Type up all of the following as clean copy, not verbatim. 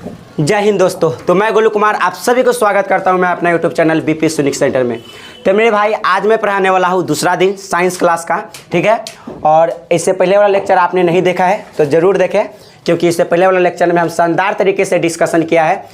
जय हिंद दोस्तों। तो मैं गोलू कुमार आप सभी को स्वागत करता हूं मैं अपना यूट्यूब चैनल बीपी सुनिक सेंटर में। तो मेरे भाई आज मैं पढ़ाने वाला हूं दूसरा दिन साइंस क्लास का, ठीक है। और इससे पहले वाला लेक्चर आपने नहीं देखा है तो ज़रूर देखें, क्योंकि इससे पहले वाला लेक्चर में हम शानदार तरीके से डिस्कशन किया है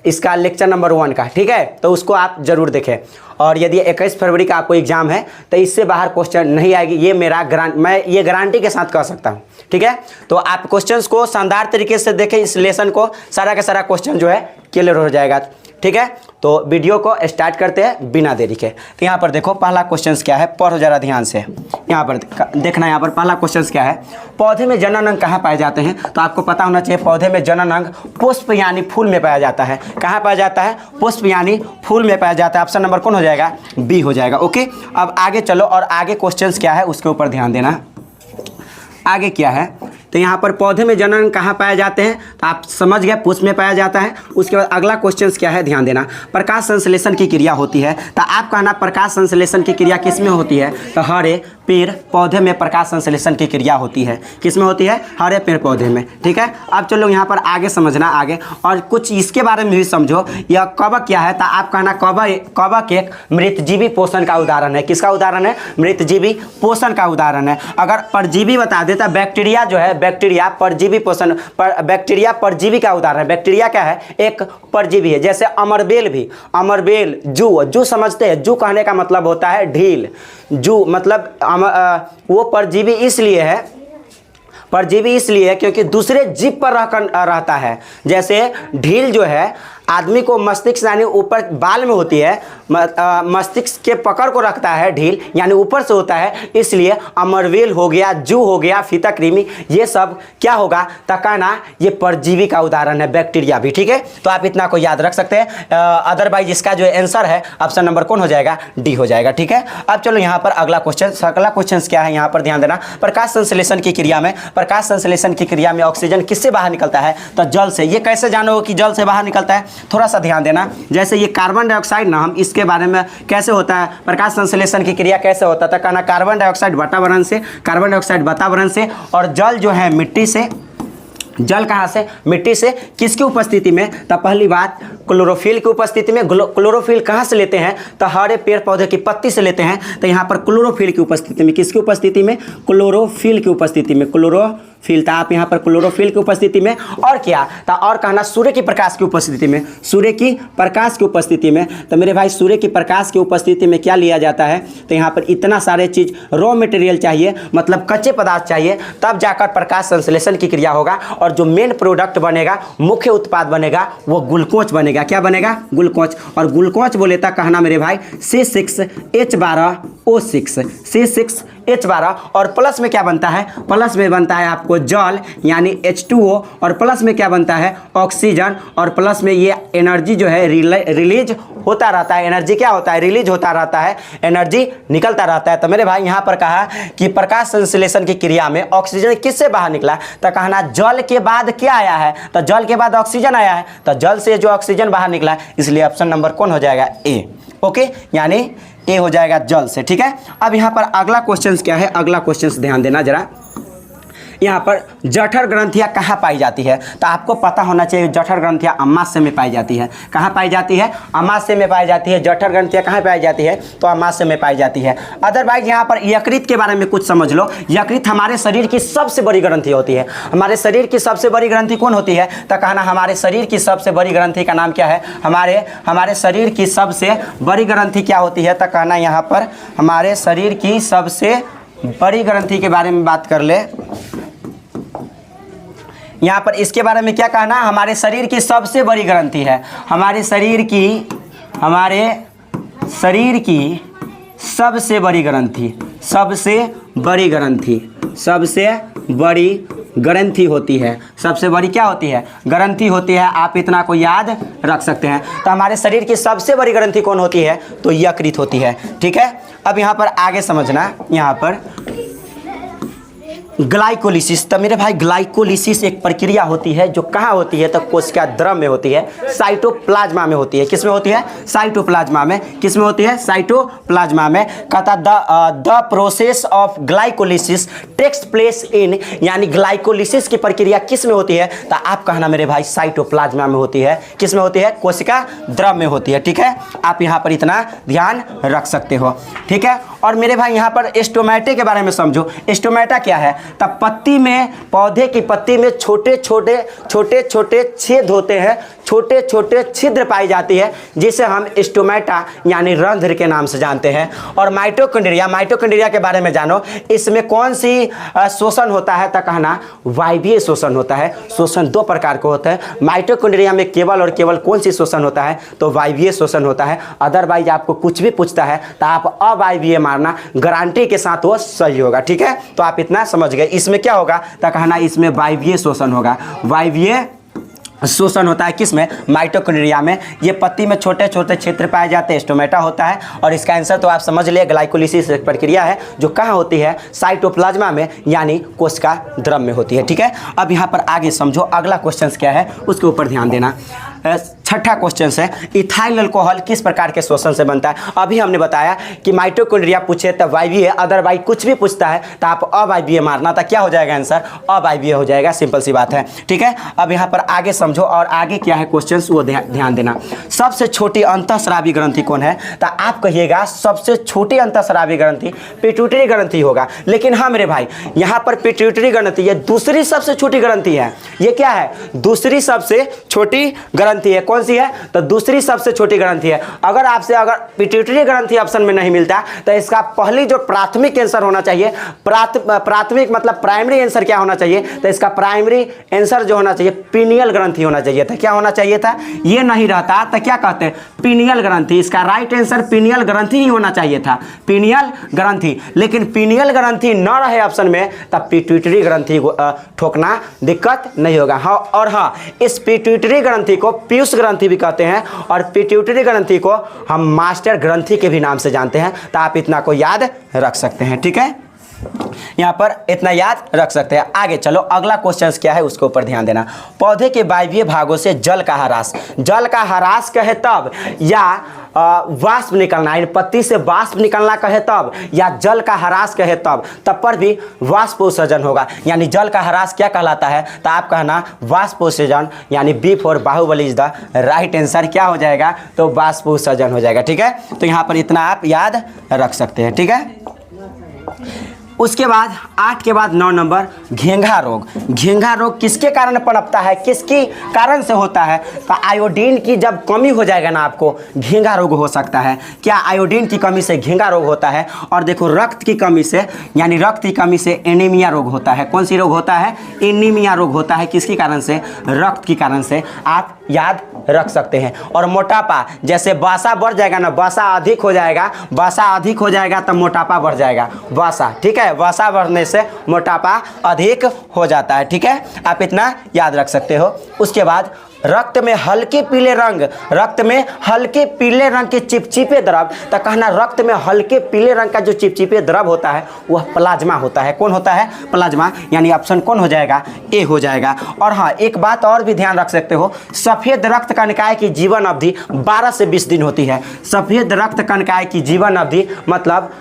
इसका लेक्चर नंबर 1 का, ठीक है। तो उसको आप ज़रूर देखें। और यदि 21 फरवरी का आपको एग्जाम है तो इससे बाहर क्वेश्चन नहीं आएगी, ये मेरा मैं ये गारंटी के साथ कह सकता हूँ, ठीक है। तो आप क्वेश्चंस को शानदार तरीके से देखें, इस लेसन को सारा का सारा क्वेश्चन जो है क्लियर हो जाएगा, ठीक है। तो वीडियो को स्टार्ट करते हैं बिना देरी के। तो यहाँ पर देखो पहला क्वेश्चन क्या है, पढ़ो जरा ध्यान से। यहाँ पर देखना, यहाँ पर पहला क्वेश्चन क्या है, पौधे में जनन अंग कहाँ पाए जाते हैं। तो आपको पता होना चाहिए पौधे में जनन अंग पुष्प यानी फूल में पाया जाता है। कहाँ पाया जाता है? पुष्प यानी फूल में पाया जाता है। ऑप्शन नंबर कौन हो जाएगा? बी हो जाएगा। ओके, अब आगे चलो और आगे क्वेश्चन क्या है उसके ऊपर ध्यान देना। आगे क्या है, तो यहाँ पर पौधे में जनन कहाँ पाए जाते हैं, तो आप समझ गए पुष्प में पाया जाता है। उसके बाद अगला क्वेश्चन क्या है, ध्यान देना। प्रकाश संश्लेषण की क्रिया होती है, तो आप कहना प्रकाश संश्लेषण की क्रिया किस में होती है, तो हरे पेड़ पौधे में प्रकाश संश्लेषण की क्रिया होती है। किस में होती है? हरे पेड़ पौधे में, ठीक है। अब चलो यहाँ पर आगे समझना आगे, और कुछ इसके बारे में भी समझो। यह कवक क्या है, तो आप कहना कवक एक मृतजीवी पोषण का उदाहरण है। किसका उदाहरण है? मृतजीवी पोषण का उदाहरण है। अगर परजीवी बता देता, बैक्टीरिया जो है, बैक्टीरिया परजीवी पोषण बैक्टीरिया परजीवी का उदाहरण है। बैक्टीरिया क्या है? एक परजीवी है। जैसे अमरबेल भी, अमरबेल जू समझते हैं, जू कहने का मतलब होता है ढील। जू मतलब वो परजीवी इसलिए है, परजीवी इसलिए है क्योंकि दूसरे जीव पर रहता है। जैसे ढील जो है आदमी को मस्तिष्क यानी ऊपर बाल में होती है, मस्तिष्क के पकड़ को रखता है ढील, यानी ऊपर से होता है। इसलिए अमरवेल हो गया, जू हो गया, फीताकृमि, ये सब क्या होगा, तकाना, ये परजीवी का उदाहरण है। बैक्टीरिया भी, ठीक है। तो आप इतना को याद रख सकते हैं। अदरवाइज इसका जो आंसर है ऑप्शन नंबर कौन हो जाएगा? डी हो जाएगा, ठीक है। अब चलो यहाँ पर अगला क्वेश्चन क्या है, यहाँ पर ध्यान देना। प्रकाश संश्लेषण की क्रिया में, प्रकाश संश्लेषण की क्रिया में ऑक्सीजन किससे बाहर निकलता है, तो जल से। ये कैसे जानोगे कि जल से बाहर निकलता है? थोड़ा सा ध्यान देना। जैसे ये कार्बन डाइऑक्साइड ना, हम इसके बारे में कैसे होता है, प्रकाश संश्लेषण की क्रिया कैसे होता है, कहना कार्बन डाइऑक्साइड वातावरण से, और जल जो है मिट्टी से। जल कहाँ से? मिट्टी से। किसकी उपस्थिति में, तो पहली बात क्लोरोफिल की उपस्थिति में। क्लोरोफिल कहाँ से लेते हैं, तो हरे पेड़ पौधे की पत्ती से लेते हैं। तो यहाँ पर क्लोरोफिल की उपस्थिति में, किसकी उपस्थिति में? क्लोरोफिल की उपस्थिति में, क्लोरोफिल। तो आप यहाँ पर क्लोरोफिल की उपस्थिति में। और क्या था, और कहना सूर्य की प्रकाश की उपस्थिति में, सूर्य की प्रकाश की उपस्थिति में। तो मेरे भाई सूर्य की प्रकाश की उपस्थिति में क्या लिया जाता है, तो यहाँ पर इतना सारे चीज़ रॉ मटेरियल चाहिए, मतलब कच्चे पदार्थ चाहिए, तब जाकर प्रकाश संश्लेषण की क्रिया होगा। और जो मेन प्रोडक्ट बनेगा, मुख्य उत्पाद बनेगा, वो ग्लूकोज बनेगा। क्या बनेगा? ग्लूकोज। और ग्लूकोज बोले तो कहना मेरे भाई C6H12O6, C6H12। और प्लस में क्या बनता है? प्लस में बनता है आपको जल यानी H2O, और प्लस में क्या बनता है? ऑक्सीजन। और प्लस में ये एनर्जी जो है रिलीज होता रहता है। एनर्जी क्या होता है? रिलीज होता रहता है, एनर्जी निकलता रहता है। तो मेरे भाई यहाँ पर कहा कि प्रकाश संश्लेषण की क्रिया में ऑक्सीजन किससे बाहर निकला, तो कहना जल के बाद क्या आया है, तो जल के बाद ऑक्सीजन आया है। तो जल से जो ऑक्सीजन बाहर निकला, इसलिए ऑप्शन नंबर कौन हो जाएगा? ए। ओके, यानी ए हो जाएगा जल से, ठीक है। अब यहाँ पर अगला क्वेश्चन क्या है, अगला क्वेश्चन ध्यान देना जरा। यहाँ पर जठर ग्रंथियाँ कहाँ पाई जाती है, तो आपको पता होना चाहिए जठर ग्रंथियाँ अमाशय में पाई जाती है। कहाँ पाई जाती है? अमाशय में पाई जाती है। जठर ग्रंथियाँ कहाँ पाई जाती है, तो अमाशय में पाई जाती है। अदरवाइज यहाँ पर यकृत के बारे में कुछ समझ लो। यकृत हमारे शरीर की सबसे बड़ी ग्रंथि होती है। हमारे शरीर की सबसे बड़ी ग्रंथि कौन होती है, तो कहना हमारे शरीर की सबसे बड़ी ग्रंथि का नाम क्या है, हमारे शरीर की सबसे बड़ी ग्रंथि क्या होती है, तो कहना यहाँ पर हमारे शरीर की सबसे बड़ी ग्रंथि के बारे में बात कर ले। यहाँ पर इसके बारे में क्या कहना, हमारे शरीर की सबसे बड़ी ग्रंथि है, हमारे शरीर की सबसे बड़ी ग्रंथि, सबसे बड़ी ग्रंथि होती है। सबसे बड़ी क्या होती है? ग्रंथि होती है। आप इतना को याद रख सकते हैं। तो हमारे शरीर की सबसे बड़ी ग्रंथि कौन होती है, तो यकृत होती है, ठीक है। अब यहाँ पर आगे समझना। यहाँ पर ग्लाइकोलिसिस। तो मेरे भाई ग्लाइकोलिसिस एक प्रक्रिया होती है जो कहाँ होती है, तो कोशिका द्रव में होती है, साइटोप्लाज्मा में होती है। किस में होती है? साइटोप्लाज्मा में। किस में होती है? साइटोप्लाज्मा में। कहता the process of glycolysis takes place in, यानी ग्लाइकोलिसिस की प्रक्रिया किस में होती है? तो आप कहना मेरे भाई साइटोप्लाज्मा में होती है। किस में होती है? कोशिका द्रव में होती है। ठीक है, आप यहाँ पर इतना ध्यान रख सकते हो। ठीक है, और मेरे भाई यहाँ पर स्टोमेटा के बारे में समझो। स्टोमेटा क्या है? तब पत्ती में, पौधे की पत्ती में छोटे छोटे छेद होते हैं, छोटे छोटे छिद्र पाई जाती है, जिसे हम स्टोमेटा यानी रंध्र के नाम से जानते हैं। और माइटोकॉन्ड्रिया के बारे में जानो। इसमें कौन सी शोषण होता है? तो कहना वायवीय शोषण होता है। शोषण दो प्रकार के होते हैं। माइटोकॉन्ड्रिया में केवल और केवल कौन सी शोषण होता है? तो वायवीय शोषण होता है। अदरवाइज आपको कुछ भी पूछता है तो आप अवायवीय मारना, गारंटी के साथ वो सही होगा। ठीक है, तो आप इतना समझ गए। इसमें क्या होगा? तो कहना इसमें वायवीय शोषण होगा। वायवीय शोषण होता है किसमें? माइटोकॉन्ड्रिया में। ये पत्ती में छोटे छोटे क्षेत्र पाए जाते हैं, स्टोमेटा होता है। और इसका आंसर तो आप समझ लिए, ग्लाइकोलिसिस एक प्रक्रिया है जो कहाँ होती है? साइटोप्लाज्मा में, यानी कोशिका द्रव में होती है। ठीक है, अब यहाँ पर आगे समझो अगला क्वेश्चन क्या है, उसके ऊपर ध्यान देना। छठा क्वेश्चन है, इथाइल अल्कोहल किस प्रकार के शोषण से बनता है? अभी हमने बताया कि माइटोकॉन्ड्रिया पूछे तो वायवीय, अदरवाइज कुछ भी पूछता है तो आप अवायवीय मारना, तो क्या हो जाएगा आंसर? अवायवीय हो जाएगा। सिंपल सी बात है। ठीक है, अब यहाँ पर आगे समझो, और आगे क्या है क्वेश्चन वो ध्यान देना। सबसे छोटी अंतःस्रावी ग्रंथि कौन है? तो आप कहिएगा सबसे छोटी अंतःस्रावी ग्रंथि पिट्यूटरी ग्रंथि होगा। लेकिन हाँ मेरे भाई, यहाँ पर पिट्यूटरी ग्रंथि ये दूसरी सबसे छोटी ग्रंथि है। ये क्या है? दूसरी सबसे छोटी ग्रंथि है। कौन सी है? तो दूसरी सबसे छोटी ग्रंथि है। अगर आपसे पिट्यूटरी ग्रंथि ऑप्शन में नहीं मिलता तो इसका पहली जो प्राथमिक आंसर होना चाहिए, प्राथमिक मतलब प्राइमरी आंसर क्या होना चाहिए? तो इसका प्राइमरी आंसर जो होना चाहिए पीनियल ग्रंथि होना चाहिए था। क्या होना चाहिए था? ये नहीं रहता तो क्या कहते हैं? पीनियल ग्रंथि। इसका राइट आंसर पीनियल ग्रंथि ही होना चाहिए था, पीनियल ग्रंथि। लेकिन पीनियल ग्रंथि न रहे ऑप्शन में तब पिट्यूटरी ग्रंथि ठोकना दिक्कत नहीं होगा। हाँ, और हाँ, इस पिट्यूटरी ग्रंथि को पीयूष ग्रंथि भी कहते हैं, और पिट्यूटरी ग्रंथि को हम मास्टर ग्रंथि के भी नाम से जानते हैं। तो आप इतना को याद रख सकते हैं। ठीक है, यहाँ पर इतना याद रख सकते हैं। आगे चलो, अगला क्वेश्चन क्या है उसके ऊपर ध्यान देना। पौधे के वायवीय भागों से जल का ह्रास, जल का ह्रास कहे तब, या वाष्प निकलना, इन पत्ती से वाष्प निकलना कहे तब, या जल का ह्रास कहे तब पर भी वाष्प उत्सर्जन होगा। यानी जल का ह्रास क्या कहलाता है? तो आप कहना वाष्प उत्सर्जन, यानी B for Bahubali is the right answer. क्या हो जाएगा? तो वाष्प उत्सर्जन हो जाएगा। ठीक है, तो यहाँ पर इतना आप याद रख सकते हैं। ठीक है, उसके बाद 8 के बाद 9 नंबर, घेंघा रोग। घेंघा रोग किसके कारण पनपता है, किसकी कारण से होता है? तो आयोडीन की जब कमी हो जाएगा ना, आपको घेंघा रोग हो सकता है। क्या आयोडीन की कमी से घेंघा रोग होता है? और देखो रक्त की कमी से, यानी रक्त की कमी से एनीमिया रोग होता है। कौन सी रोग होता है? एनीमिया रोग होता है। किसके कारण से? रक्त की कारण से। आप याद रख सकते हैं। और मोटापा, जैसे वसा बढ़ जाएगा ना, वसा अधिक हो जाएगा, वसा अधिक हो जाएगा तो मोटापा बढ़ जाएगा। वसा, ठीक है, वसा बढ़ने से मोटापा अधिक हो जाता है। ठीक है, आप इतना याद रख सकते हो। उसके बाद रक्त में हल्के पीले रंग, रक्त में हल्के पीले रंग के चिपचिपे द्रव, तो कहना रक्त में हल्के पीले रंग का जो चिपचिपे द्रव होता है वह प्लाज्मा होता है। कौन होता है? प्लाज्मा। यानी ऑप्शन कौन हो जाएगा? ए हो जाएगा। और हाँ, एक बात और भी ध्यान रख सकते हो, सफेद रक्त कणिकाएं की जीवन अवधि 12 से 20 दिन होती है। सफेद रक्त कणिकाएं की जीवन अवधि मतलब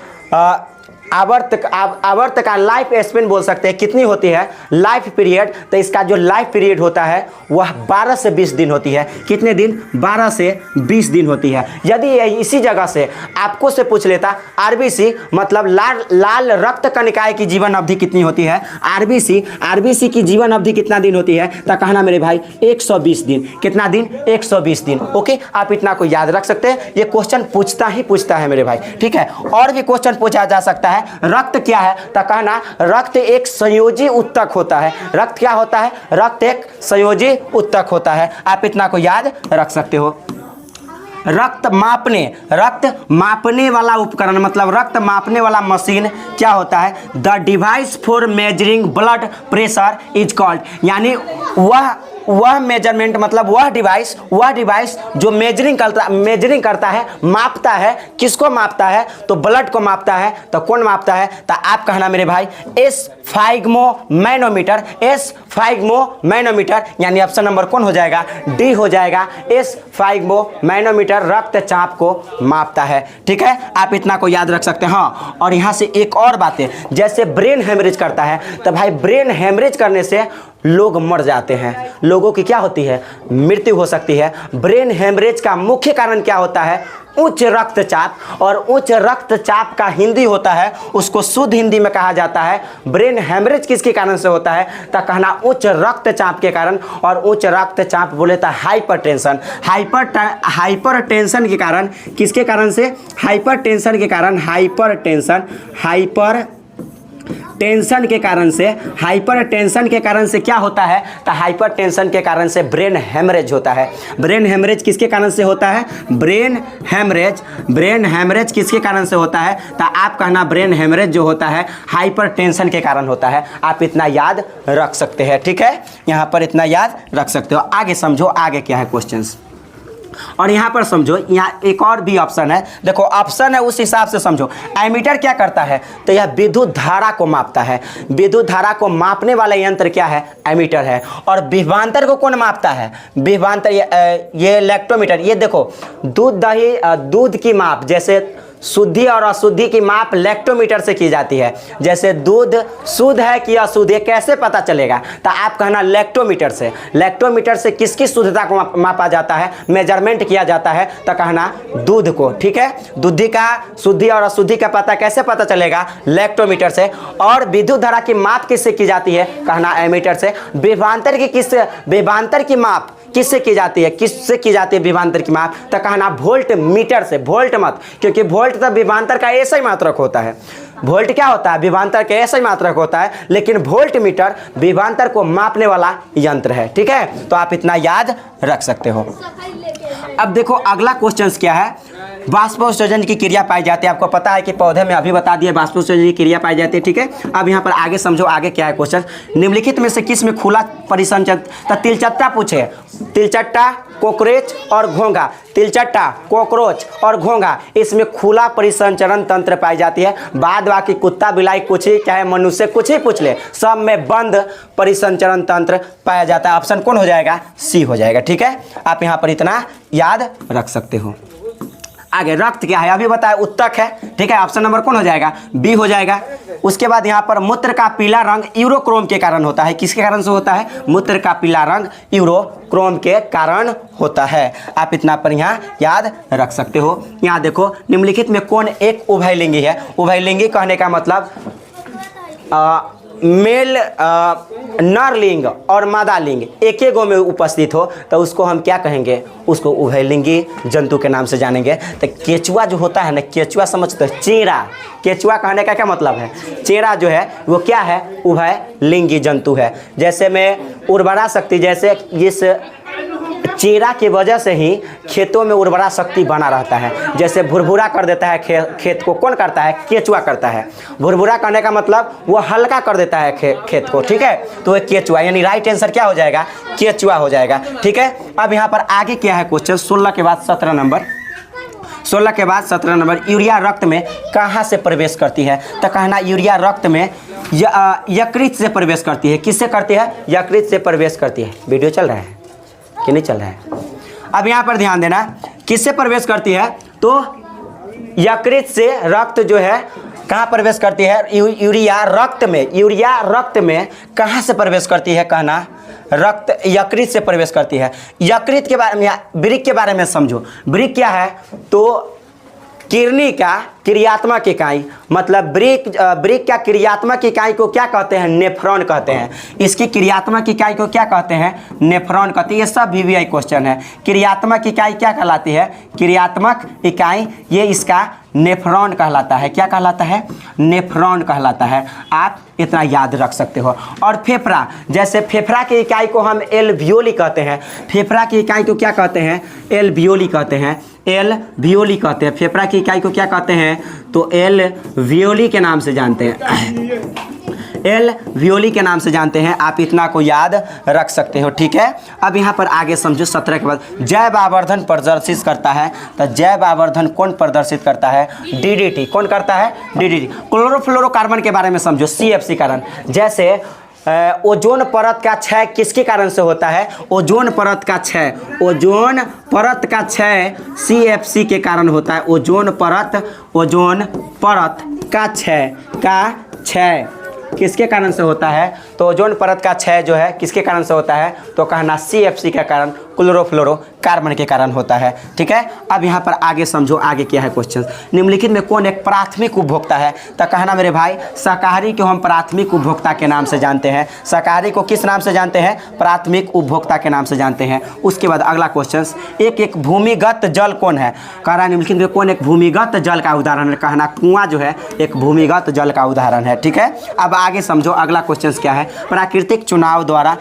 आवर्त का लाइफ स्पेन बोल सकते हैं, कितनी होती है? Life period. तो इसका जो लाइफ पीरियड होता है वह 12 से 20 दिन होती है। कितने दिन? 12 से 20 दिन होती है। यदि इसी जगह से आपको से पूछ लेता आरबीसी मतलब लाल रक्त कणिकाएं की जीवन अवधि कितनी होती है? आरबीसी की जीवन अवधि कितना दिन होती है? तो कहना मेरे भाई 120 दिन। कितना दिन? 120 दिन। ओके, आप इतना को याद रख सकते हैं। ये क्वेश्चन पूछता है मेरे भाई। ठीक है, और भी क्वेश्चन पूछा जा सकता है। रक्त क्या है? तो कहना रक्त एक संयोजी उत्तक होता है। रक्त क्या होता है? रक्त एक संयोजी उत्तक होता है। आप इतना को याद रख सकते हो। रक्त मापने वाला उपकरण मतलब रक्त मापने वाला मशीन क्या होता है? The device for measuring blood pressure is called, यानी वह वह मेजरमेंट मतलब वह डिवाइस जो मेजरिंग करता है, मापता है। किसको मापता है? तो ब्लड को मापता है। तो कौन मापता है? तो आप कहना मेरे भाई एसफाइग्मोमैनोमीटर। एसफाइग्मोमैनोमीटर यानी ऑप्शन नंबर कौन हो जाएगा? डी हो जाएगा। एसफाइग्मोमैनोमीटर रक्तचाप को मापता है। ठीक है, आप इतना को याद रख सकते हैं। हाँ, और यहाँ से एक और बात है, जैसे ब्रेन हेमरेज करता है तो भाई ब्रेन हेमरेज करने से लोग मर जाते हैं, लोगों की क्या होती है? मृत्यु हो सकती है। ब्रेन हेमरेज का मुख्य कारण क्या होता है? उच्च रक्तचाप। और उच्च रक्तचाप का हिंदी होता है, उसको शुद्ध हिंदी में कहा जाता है ब्रेन हेमरेज। किसके कारण से होता है? तो कहना उच्च रक्तचाप के कारण। और उच्च रक्तचाप बोले तो हाइपरटेंशन। हाइपरटेंशन के कारण, किसके कारण से? हाइपरटेंशन के कारण। हाइपरटेंशन के कारण से क्या होता है? तो हाइपरटेंशन के कारण से ब्रेन हेमरेज होता है। ब्रेन हेमरेज किसके कारण से होता है? ब्रेन हेमरेज किसके कारण से होता है? तो आप कहना ब्रेन हेमरेज जो होता है हाइपरटेंशन के कारण होता है। आप इतना याद रख सकते हैं। ठीक है, यहाँ पर इतना याद रख सकते हो। आगे समझो, आगे क्या है क्वेश्चंस। और यहाँ पर समझो, यहाँ एक और भी ऑप्शन है। देखो ऑप्शन है उस हिसाब से समझो। एमीटर क्या करता है? तो यह विद्युत धारा को मापता है। विद्युत धारा को मापने वाला यंत्र क्या है? एमीटर है। और विभवांतर को कौन मापता है? विभवांतर ये इलेक्ट्रोमीटर। ये देखो दूध की माप, जैसे शुद्धि और अशुद्धि की माप लैक्टोमीटर से की जाती है। जैसे दूध शुद्ध है कि अशुद्ध, ये कैसे पता चलेगा? तो आप कहना लैक्टोमीटर से। लैक्टोमीटर से किसकी शुद्धता को मापा जाता है? मेजरमेंट किया जाता है। तो कहना दूध को। ठीक है, दूध का शुद्धि और अशुद्धि का पता कैसे पता चलेगा? लैक्टोमीटर से। और विद्युत धारा की माप किससे की जाती है? कहना एमीटर से। विभवांतर की माप किससे की जाती है? विभवांतर की माप? तो कहना वोल्ट मीटर से। वोल्ट मत, क्योंकि वोल्ट तो विभवांतर का ऐसा ही मात्रक होता है। वोल्ट क्या होता है? विभवांतर का ऐसा ही मात्रक होता है। लेकिन वोल्ट मीटर विभवांतर को मापने वाला यंत्र है। ठीक है, तो आप इतना याद रख सकते हो। अब देखो अगला क्वेश्चन क्या है। बाष्पोत्सर्जन की क्रिया पाई जाती है। आपको पता है कि पौधे में अभी बता दिए बाष्पोत्सर्जन की क्रिया पाई जाती है। ठीक है, अब यहाँ पर आगे समझो, आगे क्या है क्वेश्चन। निम्नलिखित में से किस में खुला परिसंचरण? तो तिलचट्टा पूछे। तिलचट्टा, कॉकरोच और घोंघा। तिलचट्टा, कॉकरोच और घोंघा, इसमें खुला परिसंचरण तंत्र पाई जाती है। बाद बाकी कुत्ता, बिलाई, कुछ ही चाहे मनुष्य कुछ ही पूछ ले, सब में बंद परिसंचरण तंत्र पाया जाता है। ऑप्शन कौन हो जाएगा? सी हो जाएगा। ठीक है, आप यहाँ पर इतना याद रख सकते हो। आगे रक्त क्या है? अभी बताया उत्तक है। ठीक है, ऑप्शन नंबर कौन हो जाएगा? बी हो जाएगा। उसके बाद यहाँ पर मूत्र का पीला रंग यूरोक्रोम के कारण होता है। किसके कारण से होता है? मूत्र का पीला रंग यूरोक्रोम के कारण होता है। आप इतना पर यहाँ याद रख सकते हो। यहाँ देखो, निम्नलिखित में कौन एक उभयलिंगी है? उभयलिंगी कहने का मतलब मेल नरलिंग और मादा लिंग एक ही गो में उपस्थित हो तो उसको हम क्या कहेंगे? उसको उभयलिंगी जंतु के नाम से जानेंगे। तो केचुआ जो होता है ना, केचुआ समझते हो? चेरा। केचुआ कहने का क्या मतलब है? चेरा जो है वो क्या है? उभयलिंगी जंतु है। जैसे में उर्वरा शक्ति, जैसे इस चेरा की वजह से ही खेतों में उर्वरा शक्ति बना रहता है। जैसे भुरभुरा कर देता है खेत को, कौन करता है? केचुआ करता है। भुरभुरा करने का मतलब वो हल्का कर देता है खेत को। ठीक है, तो वो केचुआ, यानी राइट आंसर क्या हो जाएगा? केचुआ हो जाएगा। ठीक है, अब यहाँ पर आगे क्या है क्वेश्चन? 16 के बाद 17 नंबर। 16 के बाद 17 नंबर, यूरिया रक्त में कहाँ से प्रवेश करती है? तो कहना यूरिया रक्त में यकृत से प्रवेश करती है। किससे करती है? यकृत से प्रवेश करती है। वीडियो चल रहा है कि नहीं चल रहा है? अब यहाँ पर ध्यान देना, किससे प्रवेश करती है? तो यकृत से रक्त जो है कहाँ प्रवेश करती है? यूरिया रक्त में। यूरिया रक्त में कहाँ से प्रवेश करती है? कहना रक्त यकृत से प्रवेश करती है। यकृत के बारे में, वृक्क के बारे में समझो। वृक्क क्या है? तो किडनी का क्रियात्मक इकाई, मतलब वृक्क का क्रियात्मक इकाई को क्या कहते हैं? नेफ्रॉन कहते हैं। इसकी क्रियात्मक इकाई को क्या कहते हैं? नेफ्रॉन कहते हैं। ये सब VVI क्वेश्चन है। क्रियात्मक इकाई क्या कहलाती है? क्रियात्मक इकाई ये इसका नेफ्रॉन कहलाता है। क्या कहलाता है? नेफ्रॉन कहलाता है। आप इतना याद रख सकते हो। और फेफड़ा, जैसे फेफड़ा की इकाई को हम एल्वियोली कहते हैं। फेफड़ा की इकाई को क्या कहते हैं? एल्वियोली कहते हैं। एल्वियोली कहते हैं। फेफड़ा की इकाई को क्या कहते हैं? तो एल्वियोली के नाम से जानते हैं। एल वियोली के नाम से जानते हैं। आप इतना को याद रख सकते हो, ठीक है। अब यहाँ पर आगे समझो 17 के बाद जैव आवर्धन प्रदर्शित करता है, तो जैव आवर्धन कौन प्रदर्शित करता है? डीडीटी। कौन करता है? डीडीटी। क्लोरोफ्लोरोकार्बन के बारे में समझो, सीएफसी कारण। जैसे ओजोन परत का क्षय किसके कारण से होता है? ओजोन परत का क्षय, ओजोन परत का क्षय सीएफसी के कारण होता है। ओजोन परत का क्षय किसके कारण से होता है? तो ओजोन परत का क्षय जो है किसके कारण से होता है? तो कहना सीएफसी के कारण, क्लोरोफ्लोरोकार्बन के कारण होता है, ठीक है। अब यहाँ पर आगे समझो, आगे क्या है क्वेश्चन। निम्नलिखित में कौन एक प्राथमिक उपभोक्ता है? तो कहना मेरे भाई शाकाहारी को हम प्राथमिक उपभोक्ता के नाम से जानते हैं। शाकाहारी को किस नाम से जानते हैं? प्राथमिक उपभोक्ता के नाम से जानते हैं। उसके बाद अगला क्वेश्चन, एक भूमिगत जल कौन है? कह रहा निम्नलिखित में कौन एक भूमिगत जल का उदाहरण है? कहना कुआं जो है एक भूमिगत जल का उदाहरण है, ठीक है। अब आगे समझो अगला क्वेश्चन क्या है। प्राकृतिक चुनाव द्वारा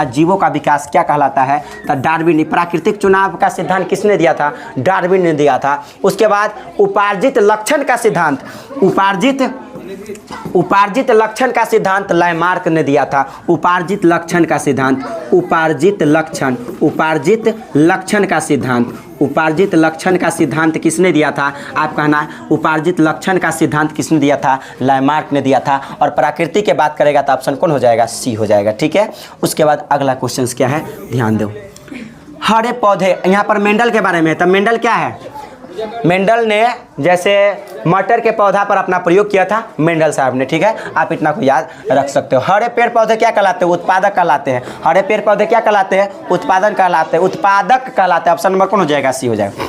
जीवों का विकास क्या कहलाता है? तो डार्विन। प्राकृतिक चुनाव का सिद्धांत किसने दिया था? डार्विन ने दिया था। उसके बाद उपार्जित लक्षण का सिद्धांत, उपार्जित लक्षण का सिद्धांत लैमार्क ने दिया था। उपार्जित लक्षण का सिद्धांत किसने दिया था? आप कहना उपार्जित लक्षण का सिद्धांत किसने दिया था? लैमार्क ने दिया था। और प्रकृति की बात करेगा तो ऑप्शन कौन हो जाएगा? सी हो जाएगा, ठीक है। उसके बाद अगला क्वेश्चन क्या है, ध्यान दो। हरे पौधे, यहाँ पर मेंडल के बारे में है। तो मेंडल क्या है? मेंडल ने जैसे मटर के पौधा पर अपना प्रयोग किया था, मेंडल साहब ने, ठीक है। आप इतना को याद रख सकते हो। हरे पेड़ पौधे क्या कहलाते हैं? उत्पादक कहलाते हैं। हरे पेड़ पौधे क्या कहलाते हैं? उत्पादक कहलाते हैं। ऑप्शन नंबर कौन हो जाएगा? सी हो जाएगा।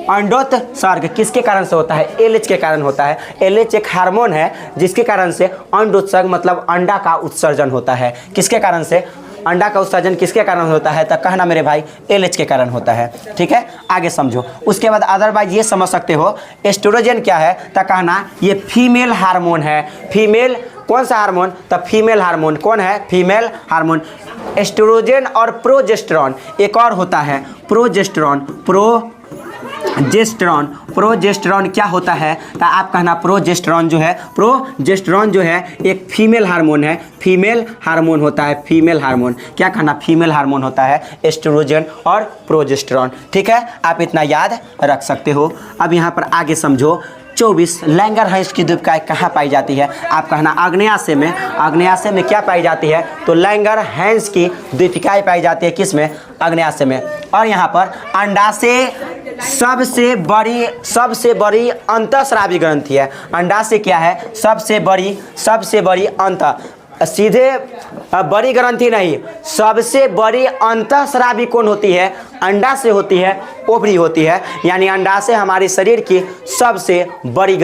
अंडोत्सर्ग किसके कारण से होता है? एलएच के कारण होता है। एलएच एक हार्मोन है जिसके कारण से अंडोत्सर्ग मतलब अंडा का उत्सर्जन होता है। किसके कारण से? अंडा का उत्सर्जन किसके कारण होता है? तो कहना मेरे भाई एलएच के कारण होता है, ठीक है। आगे समझो। उसके बाद अदरवाइज ये समझ सकते हो एस्ट्रोजन क्या है? तो कहना ये फीमेल हार्मोन है। फीमेल कौन सा हार्मोन? तो फीमेल हार्मोन कौन है? Female hormone. एस्ट्रोजन और प्रोजेस्टेरॉन एक और होता है प्रोजेस्टेरॉन क्या होता है? तो आप कहना प्रोजेस्टेरॉन जो है एक फीमेल हार्मोन है। फीमेल हार्मोन होता है, फीमेल हार्मोन। क्या कहना? फीमेल हार्मोन होता है एस्ट्रोजन और प्रोजेस्टेरॉन, ठीक है। आप इतना याद रख सकते हो। अब यहाँ पर आगे समझो 24 लैंगरहैंस की द्वीपकाय कहाँ पाई जाती है? आप कहना आग्नेयाशय में। आग्नेयाशय में क्या पाई जाती है? तो लैंगरहैंस की द्वीपकाय पाई जाती है किसमें? आग्नेयाशय में। और यहाँ पर अंडाशय सबसे बड़ी अंतःस्रावी ग्रंथि है। अंडाशय क्या है? सबसे बड़ी अंत, सीधे बड़ी ग्रंथि नहीं, सबसे बड़ी अंतःस्रावी कौन होती है? अंडा से होती है, ओवरी होती है। यानी अंडा से हमारे शरीर की सबसे बड़ी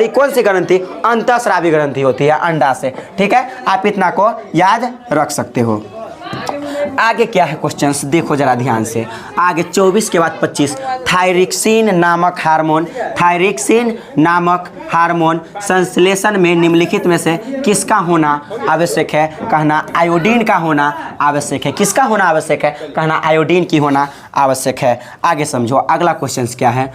कौन सी ग्रंथि? अंतःस्रावी ग्रंथि होती है अंडा से, ठीक है। आप इतना को याद रख सकते हो। आगे क्या है क्वेश्चंस देखो जरा ध्यान से। आगे 24 के बाद 25 थायरिक्सिन नामक हार्मोन संश्लेषण में निम्नलिखित में से किसका होना आवश्यक है? कहना आयोडीन का होना आवश्यक है। किसका होना आवश्यक है? कहना आयोडीन की होना आवश्यक है। आगे समझो अगला क्वेश्चन क्या है।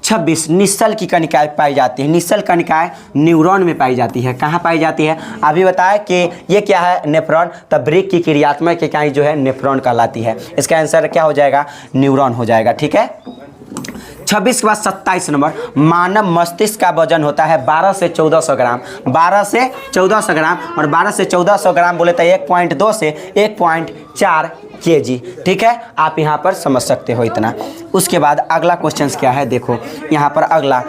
26 निश्चल की कणिकाएं पाई जाती है। निश्चल कणिकाएं न्यूरॉन में पाई जाती है। कहाँ पाई जाती है? अभी बताया कि ये क्या है? नेफ्रॉन। तब ब्रेक की क्रियात्मक इकाई जो है नेफ्रॉन कहलाती है। इसका आंसर क्या हो जाएगा? न्यूरॉन हो जाएगा, ठीक है। 26 के बाद 27 नंबर मानव मस्तिष्क का वजन होता है 12 से 1400 ग्राम। 12 से 1400 ग्राम और 12 से 1400 ग्राम बोले तो 1.2 से 1.4 kg, ठीक है। आप यहाँ पर समझ सकते हो इतना। उसके बाद अगला क्वेश्चन क्या है देखो यहाँ पर अगला,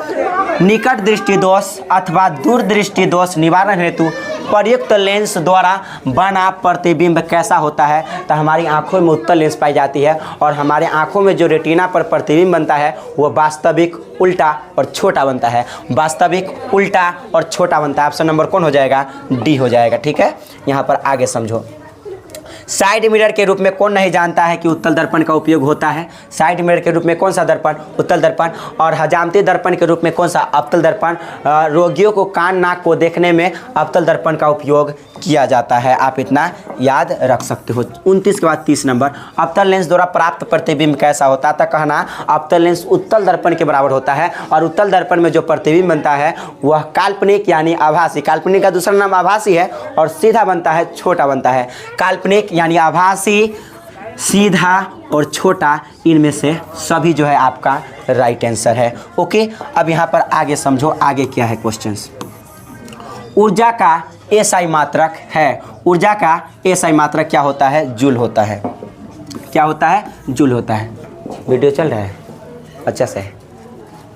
निकट दृष्टि दोष अथवा दूरदृष्टि दोष निवारण हेतु प्रयुक्त लेंस द्वारा बना प्रतिबिंब कैसा होता है? तो हमारी आंखों में उत्तल लेंस पाई जाती है और हमारे आंखों में जो रेटिना पर प्रतिबिंब बनता है वो वास्तविक उल्टा और छोटा बनता है। वास्तविक उल्टा और छोटा बनता है। ऑप्शन नंबर कौन हो जाएगा? डी हो जाएगा, ठीक है। यहाँ पर आगे समझो साइड मिरर के रूप में कौन नहीं जानता है कि उत्तल दर्पण का उपयोग होता है? साइड मिरर के रूप में कौन सा दर्पण? उत्तल दर्पण। और हजामती दर्पण के रूप में कौन सा? अवतल दर्पण। रोगियों को कान नाक को देखने में अवतल दर्पण का उपयोग किया जाता है। आप इतना याद रख सकते हो। 29 के बाद 30 नंबर, अवतल लेंस द्वारा प्राप्त प्रतिबिंब कैसा होता है? तो कहना अवतल लेंस उत्तल दर्पण के बराबर होता है और उत्तल दर्पण में जो प्रतिबिंब बनता है वह काल्पनिक यानी आभासी, काल्पनिक का दूसरा नाम आभासी है, और सीधा बनता है, छोटा बनता है। काल्पनिक यानी आभासी, सीधा और छोटा, इनमें से सभी जो है आपका राइट आंसर है। ओके, अब यहाँ पर आगे समझो, आगे क्या है क्वेश्चंस। ऊर्जा का एसआई मात्रक है। ऊर्जा का एसआई मात्रक क्या होता है? जूल होता है। क्या होता है? जूल होता है। वीडियो चल रहा है अच्छा से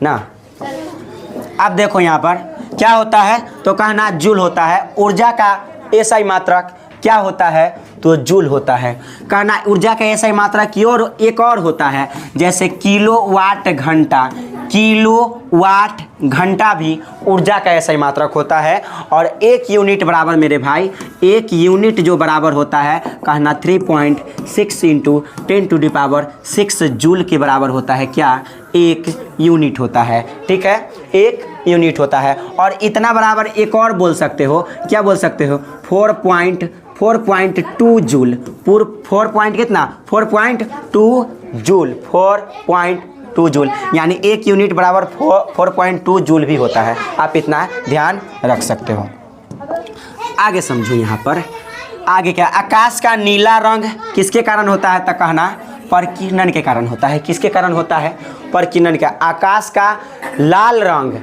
ना? अब देखो यहाँ पर क्या होता है, तो कहना जूल होता है। ऊर्जा का एसआई मात्रक क्या होता है? तो जूल होता है। कहना ऊर्जा का एसआई मात्रक की और एक और होता है, जैसे किलोवाट घंटा। किलोवाट घंटा भी ऊर्जा का एसआई मात्रक होता है। और एक यूनिट बराबर मेरे भाई, एक यूनिट जो बराबर होता है कहना 3.6 इंटू 10⁻6 जूल के बराबर होता है। क्या? एक यूनिट होता है। ठीक है, एक यूनिट होता है। और इतना बराबर एक और बोल सकते हो, क्या बोल सकते हो? 4.2 जूल। 4 कितना? 4.2 जूल। 4.2 जूल यानी एक यूनिट बराबर 4.2 जूल भी होता है। आप इतना ध्यान रख सकते हो। आगे समझो यहाँ पर आगे क्या। आकाश का नीला रंग किसके कारण होता है? तो कहना प्रकीर्णन के कारण होता है। किसके कारण होता है? प्रकीर्णन का। आकाश का लाल रंग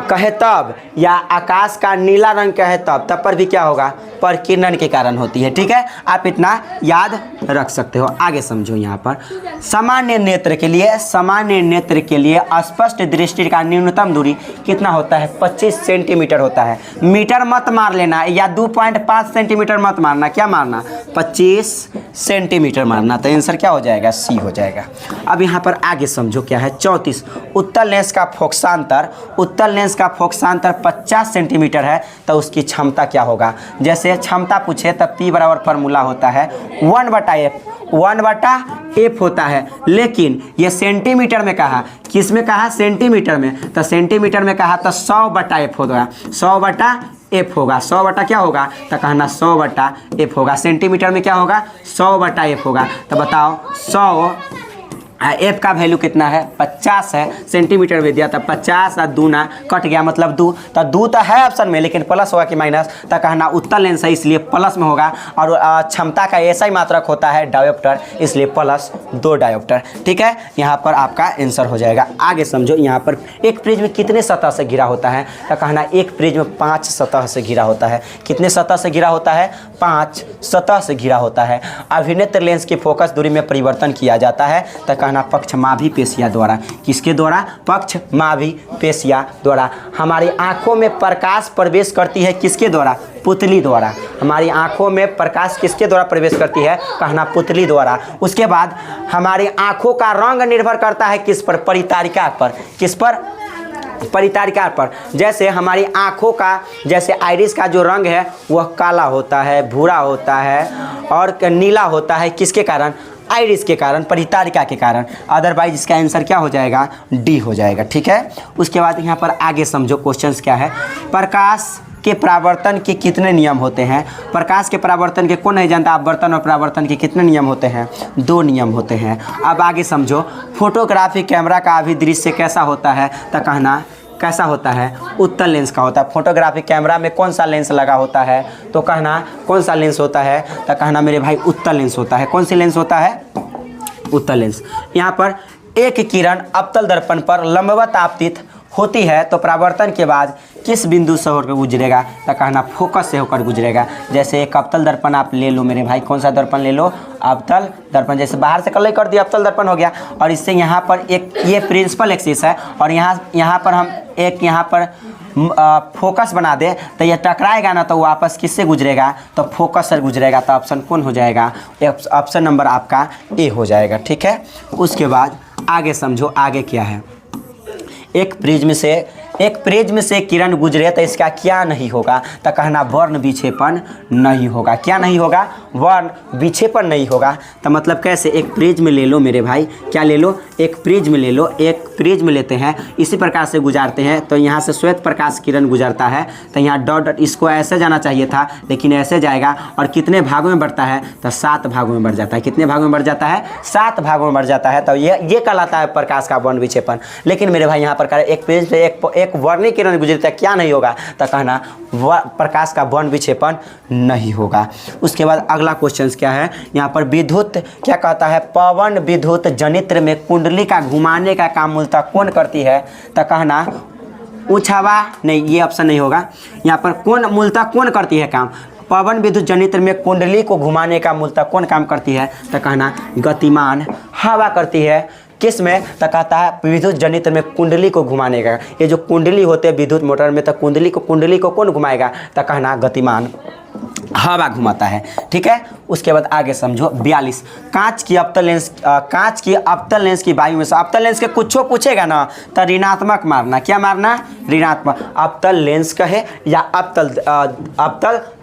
कहे तब, या आकाश का नीला रंग कहे तब पर भी क्या होगा? प्रकीर्णन के कारण होती है। ठीक है, आप इतना याद रख सकते हो। आगे समझो यहाँ पर सामान्य नेत्र के लिए, सामान्य नेत्र के लिए स्पष्ट दृष्टि का न्यूनतम दूरी कितना होता है? 25 सेंटीमीटर होता है। मीटर मत मार लेना, या 2.5 सेंटीमीटर मत मारना। क्या मारना? 25 सेंटीमीटर मारना। तो आंसर क्या हो जाएगा? सी हो जाएगा। अब यहाँ पर आगे समझो क्या है। 34, उत्तल लेंस का फोकसांतर, उत्तल लेंस का फोकसांतर 50 सेंटीमीटर है तो उसकी क्षमता क्या होगा? जैसे क्षमता पूछे तब P बराबर फार्मूला होता है 1/f, 1/f होता है। लेकिन ये सेंटीमीटर में कहा, किस में कहा? सेंटीमीटर में। तो सेंटीमीटर में कहा तो 100/f होगा। 100/f होगा। 100 बटा क्या होगा? तो कहना 100/f होगा। सेंटीमीटर में क्या होगा? 100/f होगा। तो बताओ 100 एफ का वैल्यू कितना है? 50 है। सेंटीमीटर में दिया था 50 और 2 ना कट गया, मतलब 2। तो 2 तो है ऑप्शन में, लेकिन प्लस होगा कि माइनस? तो कहना उत्तल लेंस है इसलिए प्लस में होगा। और क्षमता का ऐसा ही मात्रक होता है डायोप्टर, इसलिए +2 डायोप्टर। ठीक है, यहाँ पर आपका आंसर हो जाएगा। आगे समझो यहाँ पर एक प्रिज्म कितने सतह से घिरा होता है? तो कहना एक प्रिज्म 5 सतह से घिरा होता है। कितने सतह से घिरा होता है? 5 सतह से घिरा होता है। अभिनेत्र लेंस की फोकस दूरी में परिवर्तन किया जाता है तो कहना पक्षमाभी पेशिया द्वारा। किसके द्वारा? पक्षमाभी पेशिया द्वारा। हमारी आंखों में प्रकाश प्रवेश करती है किसके द्वारा? पुतली द्वारा। हमारी आंखों में प्रकाश किसके द्वारा प्रवेश करती है? कहना पुतली द्वारा। उसके बाद हमारी आंखों का रंग निर्भर करता है किस पर? परितारिका पर। किस पर? परितारिका पर। जैसे हमारी आंखों का, जैसे आइरिस का जो रंग है वह काला होता है, भूरा होता है और नीला होता है। किसके कारण? आइरिस के कारण, परितारिका के कारण। अदरवाइज इसका आंसर क्या हो जाएगा? डी हो जाएगा। ठीक है, उसके बाद यहाँ पर आगे समझो क्वेश्चंस क्या है। प्रकाश के परावर्तन के कितने नियम होते हैं? प्रकाश के परावर्तन के कौन नहीं जानता? अपवर्तन और परावर्तन के कितने नियम होते हैं? 2 नियम होते हैं। अब आगे समझो फोटोग्राफी कैमरा का अभिदृश्य कैसा होता है? तो कहना कैसा होता है? उत्तल लेंस का होता है। फोटोग्राफी कैमरा में कौन सा लेंस लगा होता है? तो कहना कौन सा लेंस होता है? तो कहना मेरे भाई उत्तल लेंस होता है। कौन सी लेंस होता है? उत्तल लेंस। यहाँ पर एक किरण अवतल दर्पण पर लंबवत आपतित होती है तो परावर्तन के बाद किस बिंदु से होकर गुजरेगा? तो कहना फोकस से होकर गुजरेगा। जैसे एक अवतल दर्पण आप ले लो मेरे भाई, कौन सा दर्पण ले लो? अवतल दर्पण। जैसे बाहर से कलर कर दिया अवतल दर्पण हो गया, और इससे यहाँ पर एक ये प्रिंसिपल एक्सिस है और यहाँ पर हम एक यहाँ पर फोकस बना दे तो ये टकराएगा ना, तो वापस किससे गुजरेगा? तो फोकस से गुजरेगा। तो ऑप्शन कौन हो जाएगा? ऑप्शन नंबर आपका ए हो जाएगा। ठीक है, उसके बाद आगे समझो आगे क्या है। एक प्रिज्म से एक प्रिज्म से किरण गुजरे तो इसका क्या नहीं होगा, तो कहना वर्ण विक्षेपण नहीं होगा। क्या नहीं होगा, वर्ण विक्षेपण नहीं होगा। तो मतलब कैसे, एक प्रिज्म ले लो मेरे भाई, क्या ले लो, एक प्रिज्म ले लो, एक प्रिज्म लेते हैं, इसी प्रकार से गुजारते हैं, तो यहाँ से श्वेत प्रकाश किरण गुजरता है, तो यहाँ डॉट डॉट, इसको ऐसे जाना चाहिए था लेकिन ऐसे जाएगा, और कितने भागों में बढ़ता है, तो 7 भागों में बढ़ जाता है। कितने भागों में बढ़ जाता है, 7 भागों में बढ़ जाता है। तो ये कहलाता है प्रकाश का वर्ण विक्षेपण। लेकिन मेरे भाई यहाँ पर एक पेज पे एक वर्णी किरण गुजरता है, क्या नहीं होगा, तो कहना प्रकाश का वर्ण विक्षेपण नहीं होगा। उसके बाद अगला क्वेश्चन क्या है यहाँ पर, विद्युत क्या कहता है, पवन विद्युत जनित्र में कुंडली का घुमाने का काम मूलतः कौन करती है, तो कहना उछावा नहीं, ये ऑप्शन नहीं होगा। यहाँ पर कौन मूलतः कौन करती है काम, पवन विद्युत जनित्र में कुंडली को घुमाने का मूलतः कौन काम करती है, तो कहना गतिमान हवा करती है। किस में, तो कहता है विद्युत जनित्र में कुंडली को घुमाने का। ये जो कुंडली होते हैं विद्युत मोटर में, तो कुंडली को कौन घुमाएगा, तो कहना गतिमान हवा घुमाता है। ठीक है, उसके बाद आगे समझो 42, कांच की अवतल लेंस की वायु में से, अवतल लेंस के कुछ पूछेगा ना तो ऋणात्मक मारना। क्या मारना, ऋणात्मक। अवतल लेंस कहे या अवतल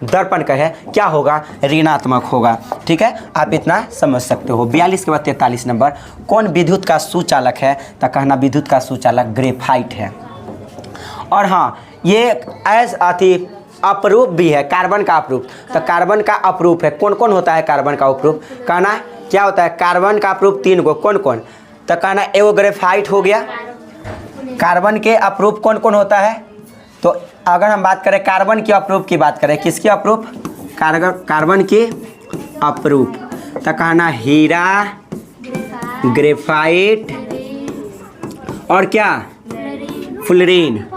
दर्पण कहे, क्या होगा, ऋणात्मक होगा। ठीक है, आप इतना समझ सकते हो। 42 के बाद 43 नंबर, कौन विद्युत का सुचालक है, तो कहना विद्युत का सुचालक ग्रेफाइट है। और हाँ, ये एज अति अपरूप भी है, कार्बन का अपरूप। तो कार्बन का अपरूप है, कौन कौन होता है कार्बन का अपरूप, कहना क्या होता है, कार्बन का अपरूप 3 गो, कौन कौन, तो कहना एगो ग्रेफाइट हो गया। कार्बन के अपरूप कौन कौन होता है, तो अगर हम बात करें कार्बन के अपरूप की बात करें, किसके अपरूप, कार्बन के अपरूप, तो कहना हीरा, ग्रेफाइट और क्या, फ्लोरीन,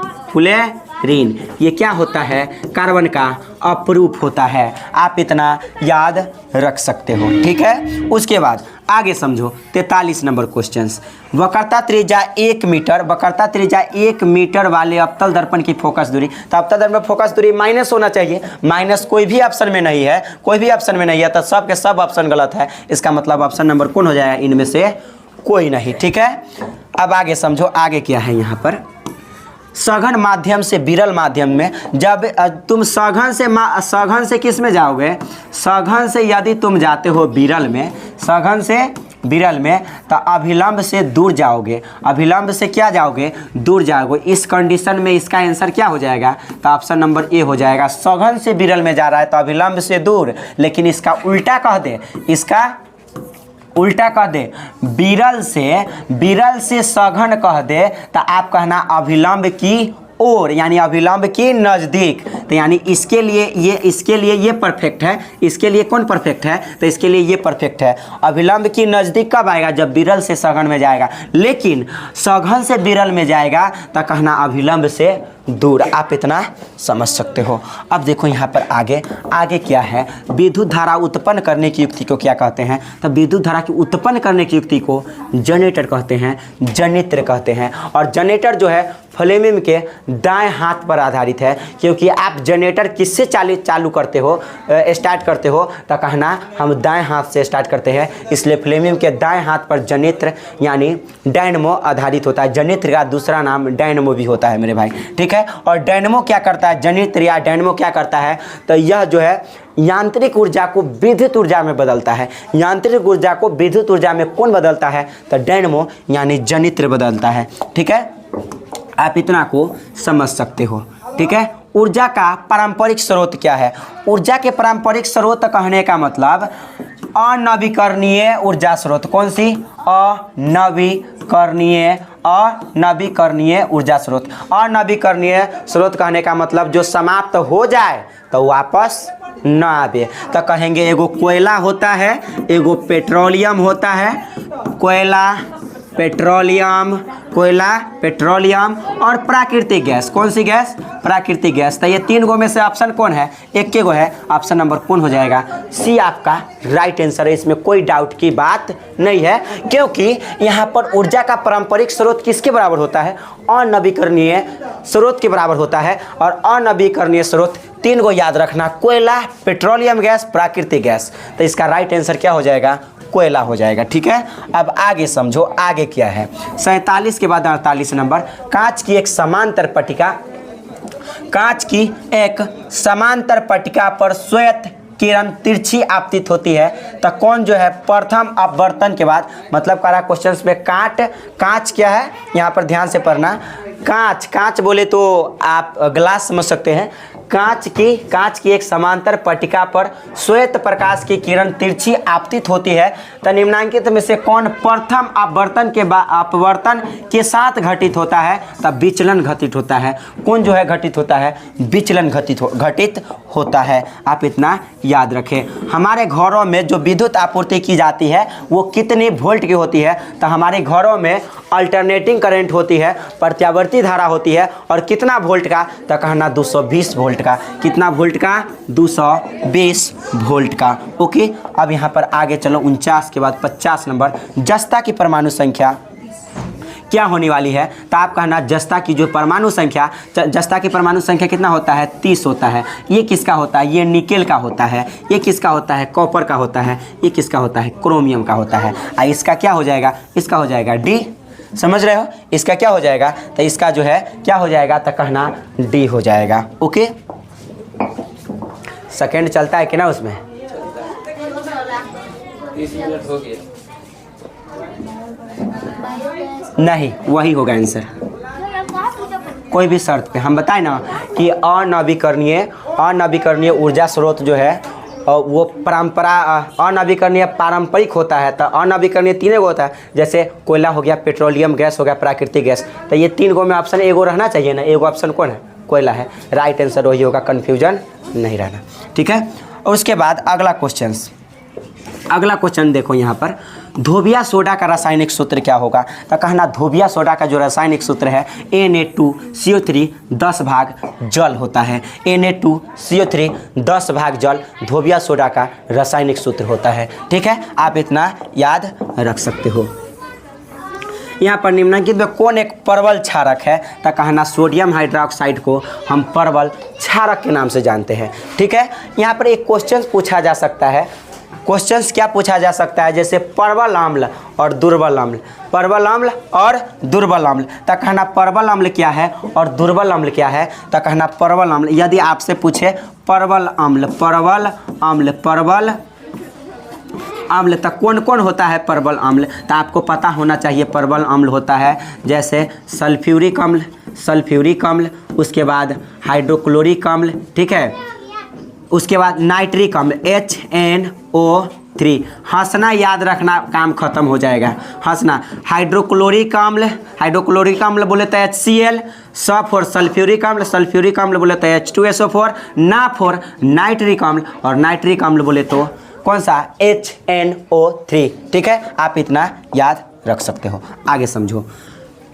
ये क्या होता है, कार्बन का अपरूप होता है। आप इतना याद रख सकते हो। ठीक है, उसके बाद आगे समझो 43 नंबर क्वेश्चंस, वक्रता त्रिज्या 1 मीटर वाले अवतल दर्पण की फोकस दूरी, तो अवतल दर्पण में फोकस दूरी माइनस होना चाहिए, माइनस कोई भी ऑप्शन में नहीं है, तो सब के सब ऑप्शन गलत है। इसका मतलब ऑप्शन नंबर कौन हो जाएगा, इनमें से कोई नहीं। ठीक है, अब आगे समझो, आगे क्या है यहाँ पर, सघन माध्यम से विरल माध्यम में, जब तुम सघन से किस में जाओगे, सघन से यदि तुम जाते हो विरल में, सघन से विरल में, तो अभिलंब से दूर जाओगे, अभिलंब से क्या जाओगे, दूर जाओगे। इस कंडीशन में इसका आंसर क्या हो जाएगा, तो ऑप्शन नंबर ए हो जाएगा। सघन से विरल में जा रहा है तो अभिलंब से दूर, लेकिन इसका उल्टा कह दे, इसका उल्टा कह दे, विरल से सघन कह दे, तो आप कहना अभिलंब की ओर, यानी अभिलंब की नज़दीक। तो यानी इसके लिए ये परफेक्ट है, इसके लिए कौन परफेक्ट है, तो इसके लिए ये परफेक्ट है। अभिलंब की नज़दीक कब आएगा, जब विरल से सघन में जाएगा, लेकिन सघन से विरल में जाएगा तो कहना अभिलंब से दूर। आप इतना समझ सकते हो। अब देखो यहाँ पर आगे क्या है, विद्युत धारा उत्पन्न करने की युक्ति को क्या कहते हैं, तो विद्युत धारा की उत्पन्न करने की युक्ति को जनरेटर कहते हैं, जनित्र कहते हैं। और जनरेटर जो है फ्लेमिंग के दाएं हाथ पर आधारित है, क्योंकि आप जनरेटर किससे चालू करते हो, स्टार्ट करते हो, तो कहना हम दाएं हाथ से स्टार्ट करते हैं, इसलिए फ्लेमिंग के दाएं हाथ पर जनित्र यानी डायनमो आधारित होता है। जनित्र का दूसरा नाम डायनमो भी होता है मेरे भाई। ठीक है, और डायनमो क्या करता है, जनित्र या डायनमो क्या करता है, तो यह जो है यांत्रिक ऊर्जा को विद्युत ऊर्जा में बदलता है। यांत्रिक ऊर्जा को विद्युत ऊर्जा में कौन बदलता है, तो डायनमो यानी जनित्र बदलता है। ठीक है, आप इतना को समझ सकते हो। ठीक है, ऊर्जा का पारंपरिक स्रोत क्या है, ऊर्जा के पारंपरिक स्रोत कहने का मतलब अनवीकरणीय ऊर्जा स्रोत। कौन सी, अनवीकरणीय ऊर्जा स्रोत। अनवीकरणीय स्रोत कहने का मतलब जो समाप्त हो जाए तो वापस न आवे। तो कहेंगे एगो कोयला होता है, एगो पेट्रोलियम होता है, कोयला पेट्रोलियम और प्राकृतिक गैस। कौन सी गैस, प्राकृतिक गैस। तो ये 3 गो में से ऑप्शन कौन है, एक के गो है, ऑप्शन नंबर कौन हो जाएगा, सी आपका राइट आंसर है। इसमें कोई डाउट की बात नहीं है, क्योंकि यहाँ पर ऊर्जा का पारंपरिक स्रोत किसके बराबर होता है, अनवीकरणीय स्रोत के बराबर होता है। और अनवीकरणीय स्रोत 3 गो याद रखना, कोयला, पेट्रोलियम गैस, प्राकृतिक गैस। तो इसका राइट आंसर क्या हो जाएगा, कोयला हो जाएगा। ठीक है, अब आगे समझो आगे क्या है। 47 के बाद 48 नंबर, कांच की एक समांतर पट्टिका, कांच की एक समांतर पट्टिका पर श्वेत किरण तिरछी आपतित होती है तो कौन जो है प्रथम अपवर्तन के बाद, मतलब कह रहा क्वेश्चन में कांच क्या है यहाँ पर ध्यान से पढ़ना। कांच बोले तो आप ग्लास समझ सकते हैं। कांच की एक समांतर पट्टिका पर श्वेत प्रकाश की किरण तिरछी आपतित होती है तो निम्नांकित में से कौन प्रथम अपवर्तन के साथ घटित होता है, तब विचलन घटित होता है। कौन जो है घटित होता है, विचलन घटित होता है। आप इतना याद रखें। हमारे घरों में जो विद्युत आपूर्ति की जाती है वो कितने वोल्ट की होती है, तो हमारे घरों में अल्टरनेटिंग करंट होती है, प्रत्यावर्ती धारा होती है, और कितना वोल्ट का, तो कहना 220 वोल्ट का। कितना वोल्ट का, 220 वोल्ट का। ओके, अब यहाँ पर आगे चलो 49 के बाद 50 नंबर, जस्ता की परमाणु संख्या क्या होने वाली है, तो आप कहना जस्ता की जो परमाणु संख्या, जस्ता की परमाणु संख्या कितना होता है, 30 होता है। ये किसका होता है, ये निकेल का होता है। ये किसका होता है, कॉपर का होता है। ये किसका होता है, क्रोमियम का होता है। इसका क्या हो जाएगा, इसका हो जाएगा डी। समझ रहे हो, इसका क्या हो जाएगा, तो इसका जो है क्या हो जाएगा, तो कहना डी हो जाएगा। ओके, सेकंड चलता है कि ना उसमें, 30 मिनट हो गया नहीं, वही होगा आंसर। कोई भी शर्त पे हम बताएं ना कि अनवीकरणीय ऊर्जा स्रोत जो है वो अनवीकरणीय पारंपरिक होता है। तो अनवीकरणीय तीन गो होता है, जैसे कोयला हो गया, पेट्रोलियम गैस हो गया, प्राकृतिक गैस। तो ये तीन गो में ऑप्शन एगो रहना चाहिए ना, एगो ऑप्शन कौन है, कोयला है। राइट आंसर वही होगा, कन्फ्यूजन नहीं रहना। ठीक है, और उसके बाद अगला क्वेश्चन देखो यहाँ पर, धोबिया सोडा का रासायनिक सूत्र क्या होगा, तो कहना धोबिया सोडा का जो रासायनिक सूत्र है Na2CO3 10 भाग जल होता है। Na2CO3 10 भाग जल धोबिया सोडा का रासायनिक सूत्र होता है। ठीक है, आप इतना याद रख सकते हो। यहाँ पर निम्नलिखित में कौन एक परवल क्षारक है, तो कहना सोडियम हाइड्रोक्साइड को हम परवल क्षारक के नाम से जानते हैं। ठीक है, यहाँ पर एक क्वेश्चन पूछा जा सकता है। क्वेश्चंस क्या पूछा जा सकता है, जैसे परवल अम्ल और दुर्बल अम्ल, परवल अम्ल और दुर्बल अम्ल। तो कहना परवल अम्ल क्या है और दुर्बल अम्ल क्या है, तो कहना परवल अम्ल। यदि आपसे पूछे परवल अम्ल तो कौन कौन होता है परवल अम्ल, तो आपको पता होना चाहिए परवल अम्ल होता है जैसे सल्फ्यूरिक अम्ल, उसके बाद हाइड्रोक्लोरिक अम्ल। ठीक है, उसके बाद नाइट्रिक अम्ल HNO3। हंसना याद रखना, काम खत्म हो जाएगा, हंसना। हाइड्रोक्लोरिक अम्ल बोले तो HCl, सल्फ्यूरिक अम्ल बोले तो H2SO4, ना नाइट्रिक अम्ल, और नाइट्रिक अम्ल बोले तो कौन सा, HNO3। ठीक है, आप इतना याद रख सकते हो। आगे समझो,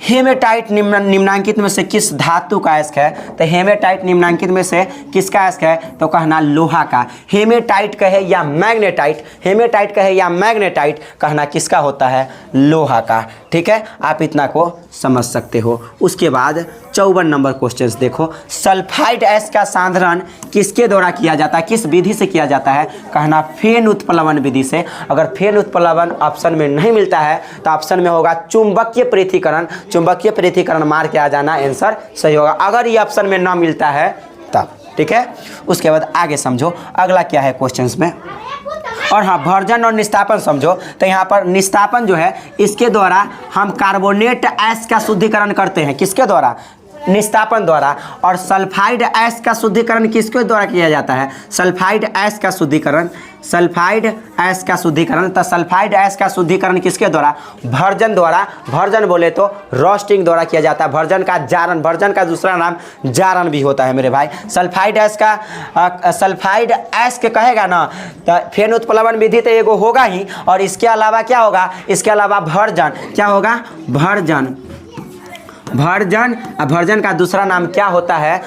हेमेटाइट निम्नांकित में से किस धातु का अयस्क है, तो हेमेटाइट निम्नांकित में से किसका अयस्क है, तो कहना लोहा का। हेमेटाइट कहे या मैग्नेटाइट कहना किसका होता है, लोहा का। ठीक है, आप इतना को समझ सकते हो। उसके बाद 54 नंबर क्वेश्चन देखो, सल्फाइड अयस्क का सांद्रण किसके द्वारा किया जाता है, किस विधि से किया जाता है, कहना फेन उत्प्लवन विधि से। अगर फेन उत्प्लवन ऑप्शन में नहीं मिलता है तो ऑप्शन में होगा चुंबकीय पृथक्करण मार के आ जाना, आंसर सही होगा। अगर ये ऑप्शन में ना मिलता है तब। ठीक है, उसके बाद आगे समझो अगला क्या है क्वेश्चंस में। और हाँ, भर्जन और निस्तापन समझो, तो यहाँ पर निस्तापन जो है इसके द्वारा हम कार्बोनेट अयस्क का शुद्धिकरण करते हैं। किसके द्वारा, निस्तापन द्वारा। और सल्फाइड अयस्क का शुद्धिकरण किसके द्वारा किया जाता है, सल्फाइड अयस्क का शुद्धिकरण। तो सल्फाइड अयस्क का शुद्धिकरण किसके द्वारा, भर्जन द्वारा। भर्जन बोले तो रोस्टिंग द्वारा किया जाता है। भर्जन का दूसरा नाम जारन भी होता है मेरे भाई। सल्फाइड अयस्क कहेगा ना तो फेन उत्प्लवन विधि तो एगो होगा ही, और इसके अलावा क्या होगा, इसके अलावा भर्जन क्या होगा, भर्जन का दूसरा नाम क्या होता है,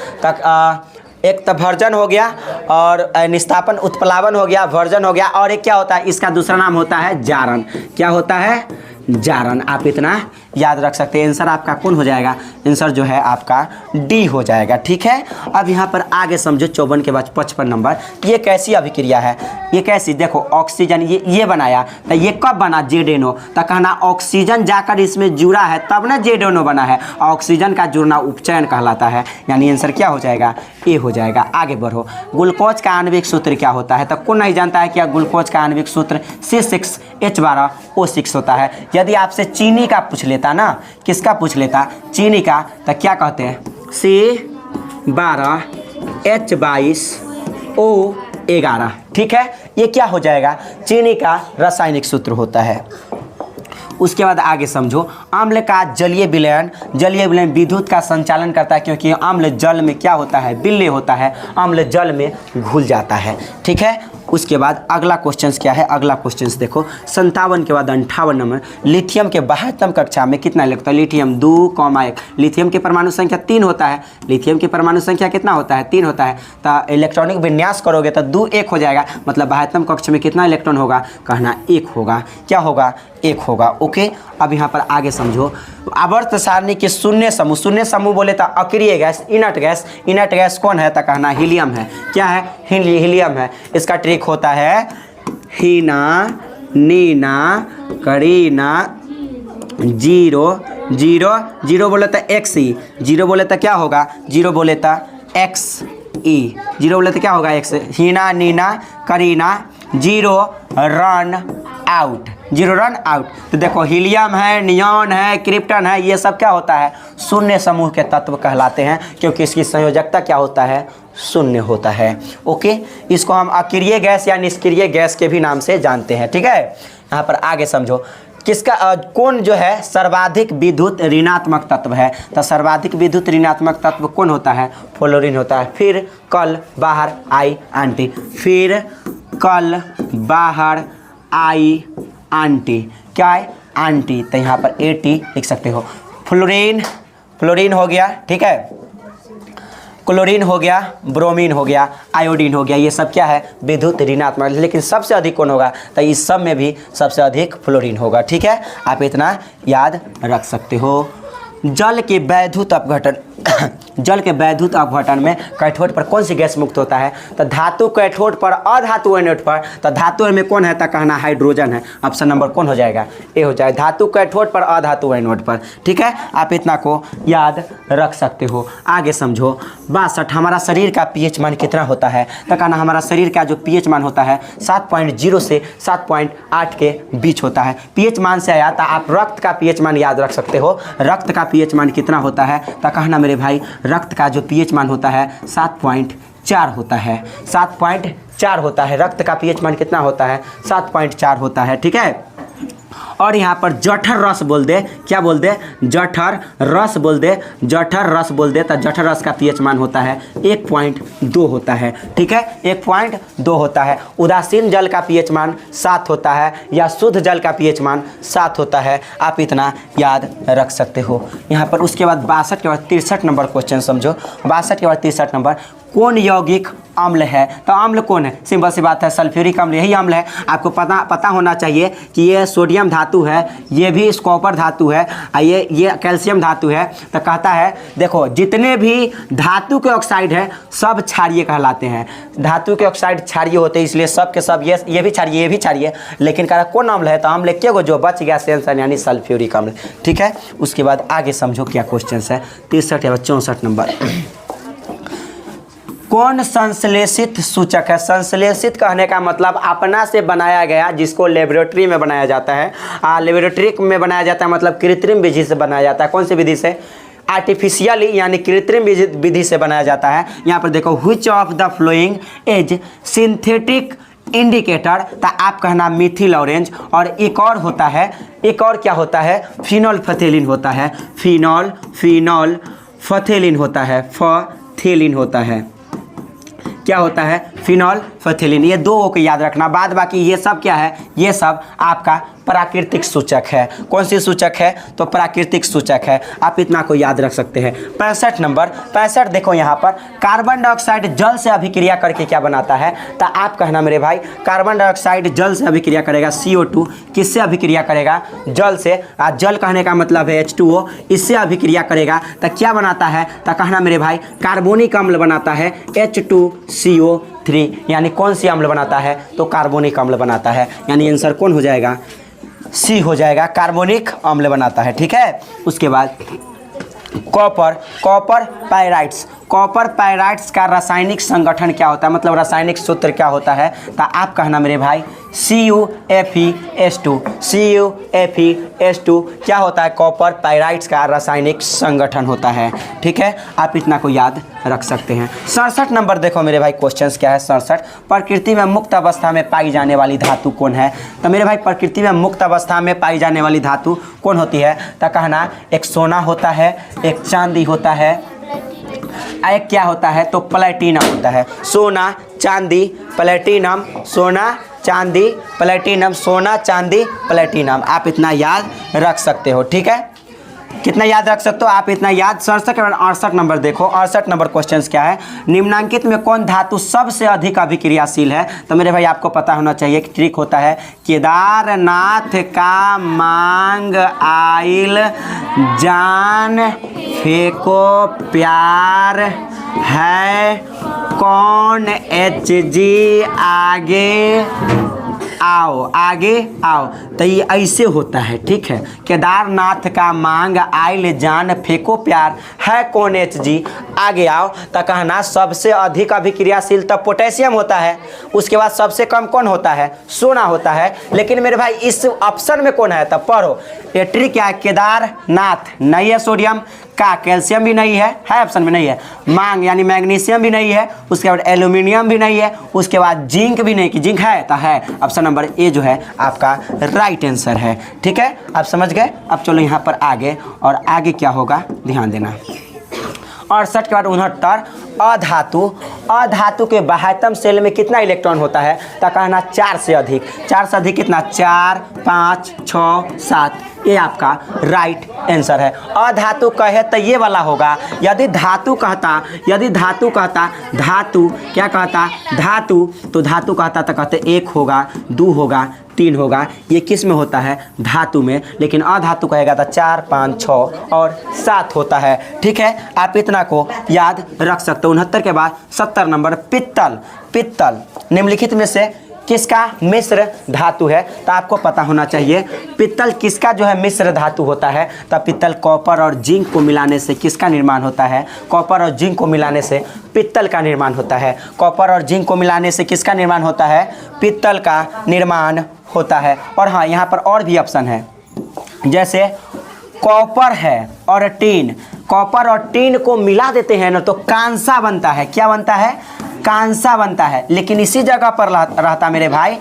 एक तो भर्जन हो गया, और निस्तापन उत्प्लावन हो गया, भर्जन हो गया, और एक क्या होता है, इसका दूसरा नाम होता है जारन। क्या होता है, जारन। आप इतना याद रख सकते हैं। आंसर आपका कौन हो जाएगा? आंसर जो है आपका डी हो जाएगा। ठीक है, अब यहाँ पर आगे समझो 54 के बाद 55 नंबर। ये कैसी अभिक्रिया है? ये कैसी? देखो ऑक्सीजन ये बनाया तो ये कब बना? जेडेनो। तो कहना ऑक्सीजन जाकर इसमें जुड़ा है तब ना जेडेनो बना है। ऑक्सीजन का जुड़ना उपचयन कहलाता है। यानी आंसर क्या हो जाएगा? ए हो जाएगा। आगे बढ़ो। ग्लूकोज का आणविक सूत्र क्या होता है? तो कौन नहीं जानता है कि ग्लूकोज का आणविक सूत्र C6H12O6 होता है। यदि आपसे चीनी का पूछ लेता ना, किसका पूछ लेता? चीनी का, तो क्या कहते हैं? C12H22O11। ठीक है, ये क्या हो जाएगा? चीनी का रासायनिक सूत्र होता है। उसके बाद आगे समझो। अम्ल का जलीय विलयन विद्युत का संचालन करता है, क्योंकि अम्ल जल में क्या होता है? विलय होता है। अम्ल जल में घुल जाता है। ठीक है, उसके बाद अगला क्वेश्चन क्या है? अगला क्वेश्चन देखो 57 के बाद 58 नंबर। लिथियम के 72 कक्षा में कितना लगता है? लिथियम 2,1। लिथियम की परमाणु संख्या 3 होता है। लिथियम की परमाणु संख्या कितना होता है? 3 होता है। तो इलेक्ट्रॉनिक विन्यास करोगे तो 2 1 हो जाएगा। मतलब 72 कक्ष में कितना इलेक्ट्रॉन होगा? कहना 1 होगा। क्या होगा? 1 होगा। ओके, अब यहाँ पर आगे समझो। आवर्त सारणी के शून्य समूह बोले तो अक्रिय गैस, इनर्ट गैस कौन है? तो कहना हीलियम है। क्या है? हीलियम है। इसका ट्रिक होता है हीना, नीना, करीना, जीरो बोले तो XE, जीरो बोले तो क्या होगा? जीरो बोले तो XE, जीरो बोले तो क्या होगा? X। Heena, Neena, Kareena, zero run out. तो देखो हीलियम है, नियॉन है, क्रिप्टन है, ये सब क्या होता है? शून्य समूह के तत्व कहलाते हैं, क्योंकि इसकी संयोजकता क्या होता है? शून्य होता है। ओके, इसको हम अक्रिय गैस या निष्क्रिय गैस के भी नाम से जानते हैं। ठीक है, यहाँ पर आगे समझो। किसका कौन जो है सर्वाधिक विद्युत ऋणात्मक तत्व है? तो सर्वाधिक विद्युत ऋणात्मक तत्व कौन होता है? फ्लोरीन होता है। फिर कल बाहर आई आंटी, फिर कल बाहर आई आंटी। क्या है? आंटी। तो यहाँ पर AT लिख सकते हो। फ्लोरीन हो गया। ठीक है, क्लोरीन हो गया, ब्रोमीन हो गया, आयोडीन हो गया। ये सब क्या है? विद्युत ऋणात्मक। लेकिन सबसे अधिक कौन होगा? तो इस सब में भी सबसे अधिक फ्लोरीन होगा। ठीक है, आप इतना याद रख सकते हो। जल के वैद्युत अपघटन में कैथोड पर कौन सी गैस मुक्त होता है? तो धातु कैथोड पर, अधातु एनोड पर। तो धातु में कौन है? तो कहना हाइड्रोजन है। ऑप्शन नंबर कौन हो जाएगा? ए हो जाएगा। धातु कैथोड पर, अधातु एनोड पर। ठीक है, आप इतना को याद रख सकते हो। आगे समझो। 62 हमारा शरीर का pH मान कितना होता है? तो कहना हमारा शरीर का जो pH मान होता है 7.0 से 7.8 के बीच होता है। pH मान से आया तो आप रक्त का pH मान याद रख सकते हो। रक्त का pH मान कितना होता है? तो कहना मेरे भाई रक्त का जो pH मान होता है 7.4 होता है। 7.4 होता है। रक्त का pH मान कितना होता है? 7.4 होता है। ठीक है, और यहाँ पर जठर रस बोल दे। क्या बोल दे? जठर रस बोल दे। जठर रस बोल दे तो जठर रस का pH मान होता है 1.2 होता है। ठीक है, 1.2 होता है। उदासीन जल का pH मान 7 होता है, या शुद्ध जल का pH मान 7 होता है। आप इतना याद रख सकते हो। यहाँ पर उसके बाद 62 के बाद 63 नंबर क्वेश्चन समझो। 62 के बाद 63 नंबर। कौन यौगिक अम्ल है? तो अम्ल कौन है? सिंपल सी बात है, सल्फ्यूरिक अम्ल यही अम्ल है। आपको पता होना चाहिए कि ये सोडियम धातु है, ये भी कॉपर धातु है, ये कैल्शियम धातु है। तो कहता है देखो जितने भी धातु के ऑक्साइड है सब क्षारीय कहलाते हैं। धातु के ऑक्साइड क्षारीय होते हैं, इसलिए सब के सब ये भी क्षारीय, ये भी क्षारीय। लेकिन कह रहा कौन अम्ल है? तो अम्ल के गो जो बच गया सेंसन, यानी सल्फ्यूरिक अम्ल। ठीक है, उसके बाद आगे समझो क्या क्वेश्चन है। 63 या 64 नंबर। कौन संश्लेषित सूचक है? संश्लेषित कहने का मतलब अपना से बनाया गया, जिसको लेबोरेटरी में बनाया जाता है। लेबोरेटरी में बनाया जाता है मतलब कृत्रिम विधि से बनाया जाता है। कौन सी विधि से? आर्टिफिशियली, यानी कृत्रिम विधि से बनाया जाता है। यहाँ पर देखो, which of the following is synthetic indicator. तो आप कहना मिथिल ऑरेंज। और एक और होता है, एक और क्या होता है? फिनॉल फथेलिन होता है। फिनॉल फथेलिन होता है। फथेलिन होता है। क्या होता है, फिनॉल फथिलीन। ये दो को याद रखना, बाद बाकी ये सब क्या है, ये सब आपका प्राकृतिक सूचक है। कौन सी सूचक है, तो प्राकृतिक सूचक है, आप इतना को याद रख सकते हैं। 65 नंबर, 65 देखो यहाँ पर, कार्बन डाइऑक्साइड जल से अभिक्रिया करके क्या बनाता है, तो आप कहना मेरे भाई, कार्बन डाइऑक्साइड जल से अभिक्रिया करेगा, CO2 किससे अभिक्रिया करेगा, जल से। जल कहने का मतलब है H2O, इससे अभिक्रिया करेगा तो क्या बनाता है, तो कहना मेरे भाई कार्बोनिक अम्ल बनाता है H2CO3, यानी कौन सी अम्ल बनाता है, तो कार्बोनिक अम्ल बनाता है, यानी आंसर कौन हो जाएगा, सी हो जाएगा, कार्बोनिक अम्ल बनाता है। ठीक है, उसके बाद copper, copper pyrites, copper pyrites का रासायनिक संगठन क्या होता है, मतलब रासायनिक सूत्र क्या होता है, तो आप कहना मेरे भाई CuFeS2, CuFeS2 क्या होता है, कॉपर पायराइट्स का रासायनिक संगठन होता है। ठीक है, आप इतना को याद रख सकते हैं। 67 नंबर देखो मेरे भाई, क्वेश्चंस क्या है 67, प्रकृति में मुक्त अवस्था में पाई जाने वाली धातु कौन है, तो मेरे भाई प्रकृति में मुक्त अवस्था में पाई जाने वाली धातु कौन होती है, तो कहना एक सोना होता है, एक चांदी होता है, एक क्या होता है, तो प्लेटिनम होता है। सोना चांदी प्लेटिनम, सोना चांदी प्लेटिनम, सोना चांदी प्लेटिनम, आप इतना याद रख सकते हो। ठीक है, कितना याद रख सकते हो आप इतना याद। 67 के बाद 68 नंबर देखो, 68 नंबर क्वेश्चंस क्या है, निम्नांकित में कौन धातु सबसे अधिक अभिक्रियाशील है, तो मेरे भाई आपको पता होना चाहिए कि ट्रिक होता है, केदारनाथ का मांग आइल जान फेंको प्यार है कौन, HG आगे आओ, आगे आओ, तो ये ऐसे होता है। ठीक है, केदारनाथ का मांग आइल जान फेंको प्यार है कौन, HG आगे आओ, तो कहना सबसे अधिक अभिक्रियाशील तो पोटेशियम होता है, उसके बाद सबसे कम कौन होता है, सोना होता है। लेकिन मेरे भाई इस ऑप्शन में कौन है, तो पढ़ो, ये ट्रिक क्या है, केदारनाथ नहीं है, सोडियम का, कैल्शियम भी नहीं है ऑप्शन में नहीं है, मांग यानी मैग्नीशियम भी नहीं है, उसके बाद एल्यूमिनियम भी नहीं है, उसके बाद जिंक भी नहीं, कि जिंक है तो है, ऑप्शन नंबर ए जो है आपका राइट आंसर है। ठीक है, आप समझ गए। अब चलो यहाँ पर आगे, और आगे क्या होगा ध्यान देना। 68 के बाद 69, अधातु, अधातु के बाह्यतम सेल में कितना इलेक्ट्रॉन होता है, तो कहना 4 से अधिक, 4 से अधिक कितना, 4 5 6 7, ये आपका राइट आंसर है। अधातु कहे तो ये वाला होगा, यदि धातु कहता, यदि धातु कहता, धातु क्या कहता, धातु, तो धातु कहता तो कहते 1 होगा, 2 होगा, 3 होगा, ये किस में होता है, धातु में। लेकिन अधातु कहेगा तो 4 5 6 और 7 होता है। ठीक है, आप इतना को याद रख सकते हो। 69 के बाद 70 नंबर, पित्तल, पित्तल निम्नलिखित में से किसका मिश्र धातु है, तो आपको पता होना चाहिए पित्तल किसका जो है मिश्र धातु होता है, तो पित्तल कॉपर और जिंक को मिलाने से किसका निर्माण होता है, कॉपर और जिंक को मिलाने से पित्तल का निर्माण होता है। कॉपर और जिंक को मिलाने से किसका निर्माण होता है, पित्तल का निर्माण होता है। और हाँ, यहाँ पर और भी ऑप्शन है, जैसे कॉपर है और टीन, कॉपर और टीन को मिला देते हैं ना तो कांसा बनता है, क्या बनता है, कांसा बनता है। लेकिन इसी जगह पर रहता मेरे भाई,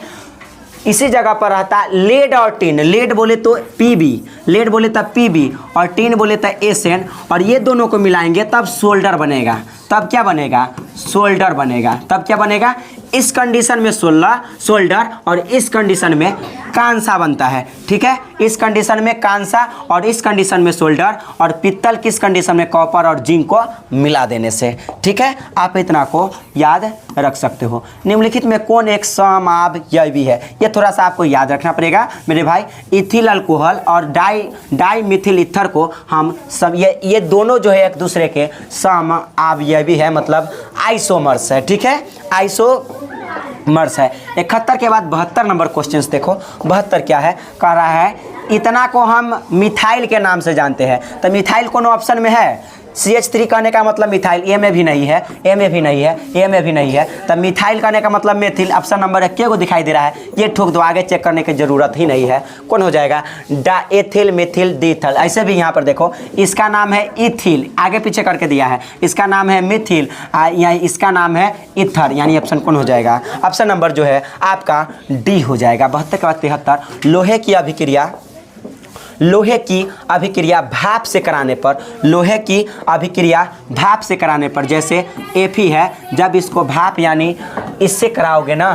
इसी जगह पर रहता लेड और टीन, लेड बोले तो Pb, लेड बोले तो Pb और टीन बोले तो Sn, और ये दोनों को मिलाएंगे तब सोल्डर बनेगा, तब क्या बनेगा, सोल्डर बनेगा, तब क्या बनेगा, इस कंडीशन में सोल्डर और इस कंडीशन में कांसा बनता है। ठीक है, इस कंडीशन में कांसा और इस कंडीशन में सोल्डर, और पित्तल किस कंडीशन में, कॉपर और जिंक को मिला देने से। ठीक है, आप इतना को याद रख सकते हो। निम्नलिखित में कौन एक समआवयवी है, ये थोड़ा सा आपको याद रखना पड़ेगा मेरे भाई। इथिल अल्कोहल और डाई मिथिल ईथर को हम सब, ये दोनों जो है एक दूसरे के समआवयवी है, मतलब आइसोमर्स है। ठीक है, आइसोमर्स है। 71 के बाद 72 नंबर क्वेश्चंस देखो। 72 क्या है, कह रहा है इतना को हम मिथाइल के नाम से जानते हैं, तो मिथाइल कौन ऑप्शन में है, CH3 कहने का मतलब मिथाइल, ए में भी नहीं है, ए में भी नहीं है, ए में भी नहीं है, तब मिथाइल कहने का मतलब मेथिल। ऑप्शन नंबर 1 को दिखाई दे रहा है, ये ठोक दो, आगे चेक करने की जरूरत ही नहीं है। कौन हो जाएगा, डाएथिल मेथिल डीथल। ऐसे भी यहाँ पर देखो, इसका नाम है इथिल, आगे पीछे करके दिया है, इसका नाम है मिथिल, यहाँ इसका नाम है इथर, यानी ऑप्शन कौन हो जाएगा, ऑप्शन नंबर जो है आपका डी हो जाएगा। 72 के बाद 73, लोहे की अभिक्रिया, लोहे की अभिक्रिया भाप से कराने पर, लोहे की अभिक्रिया भाप से कराने पर, जैसे Fe है, जब इसको भाप यानी इससे कराओगे ना,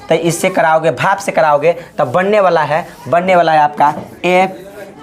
तो इससे कराओगे, भाप से कराओगे, तब बनने वाला है आपका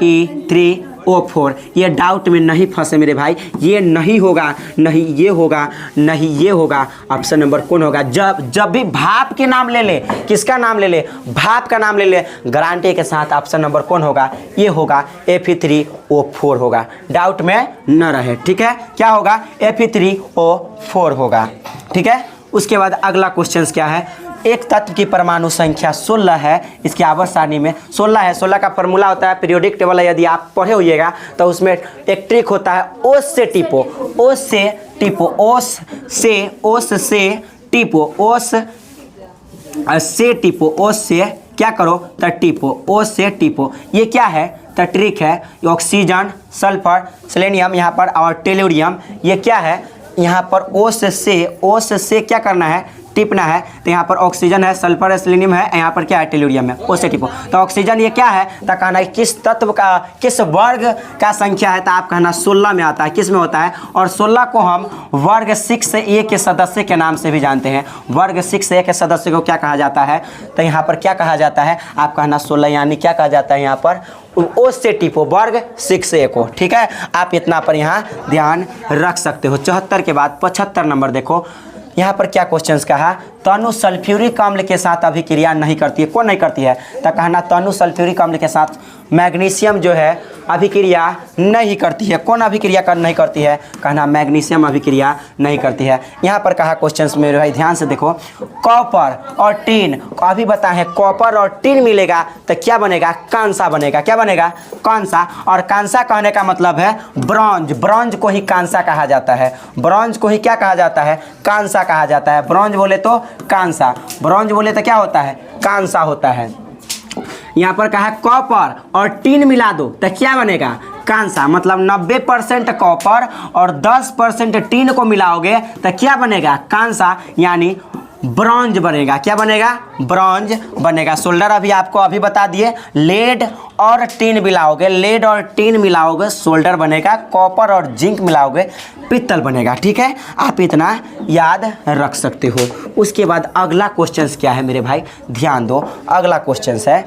Fe3O4। ये डाउट में नहीं फंसे मेरे भाई, ये नहीं होगा, नहीं ये होगा, नहीं ये होगा। ऑप्शन नंबर कौन होगा? जब भी भाप के नाम ले ले, किसका नाम ले ले? भाप का नाम ले ले, गारंटी के साथ ऑप्शन नंबर कौन होगा? ये होगा Fe3O4 होगा, डाउट में न रहे, ठीक है। क्या होगा? Fe3O4 होगा, ठीक है। उसके बाद अगला क्वेश्चन क्या है? एक तत्व की परमाणु संख्या 16 है, इसकी आवर्त सारणी में 16 है। 16 का फॉर्मूला होता है पीरियोडिक टेबल है, यदि आप पढ़े होइएगा तो उसमें एक ट्रिक होता है, ओस से टिपो, ओस से टिपो, ओस से टिपो, ओस से टिपो, ओस से क्या करो? तो टिपो, ओस से टिपो। ये क्या है? तो ट्रिक है। ऑक्सीजन, सल्फर, सेलेनियम यहाँ पर और टेलुरियम, ये क्या है? यहाँ पर ओस से क्या करना है? टिपना है। तो यहाँ पर ऑक्सीजन है, सल्फर है, सेलेनियम है, यहाँ पर क्या है? टेलुरियम है, ओस से टिपो। तो ऑक्सीजन ये क्या है? तो कहना है किस तत्व का, किस वर्ग का संख्या है? तो आप कहना 16 में आता है। किस में होता है? और 16 को हम वर्ग 6A के सदस्य के नाम से भी जानते हैं। वर्ग 6A के सदस्य को क्या कहा जाता है? तो यहाँ पर क्या कहा जाता है? आप कहना 16 यानी क्या कहा जाता है यहाँ पर? ओस से टिपो, वर्ग 6A को, ठीक है। आप इतना पर यहाँ ध्यान रख सकते हो। 74 के बाद 75 नंबर देखो, यहाँ पर क्या क्वेश्चंस कहा? तनु सल्फ्यूरिक अम्ल के साथ अभिक्रिया नहीं करती है। कौन नहीं करती है? तो कहना तनु सल्फ्यूरिक अम्ल के साथ मैग्नीशियम जो है अभिक्रिया नहीं करती है। कौन अभिक्रिया नहीं करती है? कहना मैग्नीशियम अभिक्रिया नहीं करती है। यहाँ पर कहा क्वेश्चंस मेरे भाई ध्यान से देखो, कॉपर और टीन, अभी बताएं कॉपर और टीन मिलेगा तो क्या बनेगा? कांसा बनेगा। क्या बनेगा? कांसा। और कांसा कहने का मतलब है ब्रॉन्ज, ब्रॉन्ज को ही कांसा कहा जाता है, ब्रॉन्ज को ही क्या कहा जाता है? कांसा कहा जाता है। ब्रॉन्ज बोले तो कांसा, ब्रॉन्ज बोले तो क्या होता है? कांसा होता है। यहाँ पर कहा कॉपर और टीन मिला दो तो क्या बनेगा? कांसा। मतलब 90% कॉपर और 10% टीन को मिलाओगे तो क्या बनेगा? कांसा, यानी ब्रॉन्ज बनेगा। क्या बनेगा? ब्रॉन्ज बनेगा। सोल्डर अभी आपको अभी बता दिए, लेड और टीन मिलाओगे, लेड और टीन मिलाओगे सोल्डर बनेगा, कॉपर और जिंक मिलाओगे पित्तल बनेगा, ठीक है। आप इतना याद रख सकते हो। उसके बाद अगला क्वेश्चन क्या है मेरे भाई? ध्यान दो, अगला क्वेश्चन है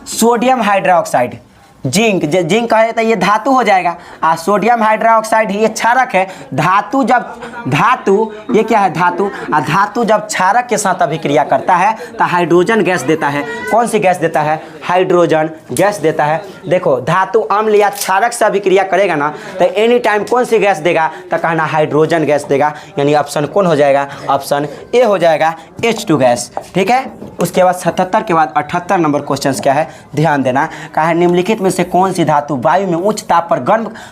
सोडियम हाइड्रोक्साइड, जिंक, जिंक कहे तो ये धातु हो जाएगा, सोडियम हाइड्रोक्साइड ये क्षारक है। धातु जब, धातु ये क्या है? धातु। धातु जब क्षारक के साथ अभिक्रिया करता है तो हाइड्रोजन गैस देता है। कौन सी गैस देता है? हाइड्रोजन गैस देता है। देखो धातु अम्ल या क्षारक से अभिक्रिया करेगा ना तो एनी टाइम कौन सी गैस देगा? तो कहना हाइड्रोजन गैस देगा, यानी ऑप्शन कौन हो जाएगा? ऑप्शन ए हो जाएगा, H2 गैस, ठीक है। उसके बाद 77 के बाद 78 नंबर क्वेश्चन क्या है? ध्यान देना। कहा निम्नलिखित में से कौन सी धातु वायु में उच्च ताप पर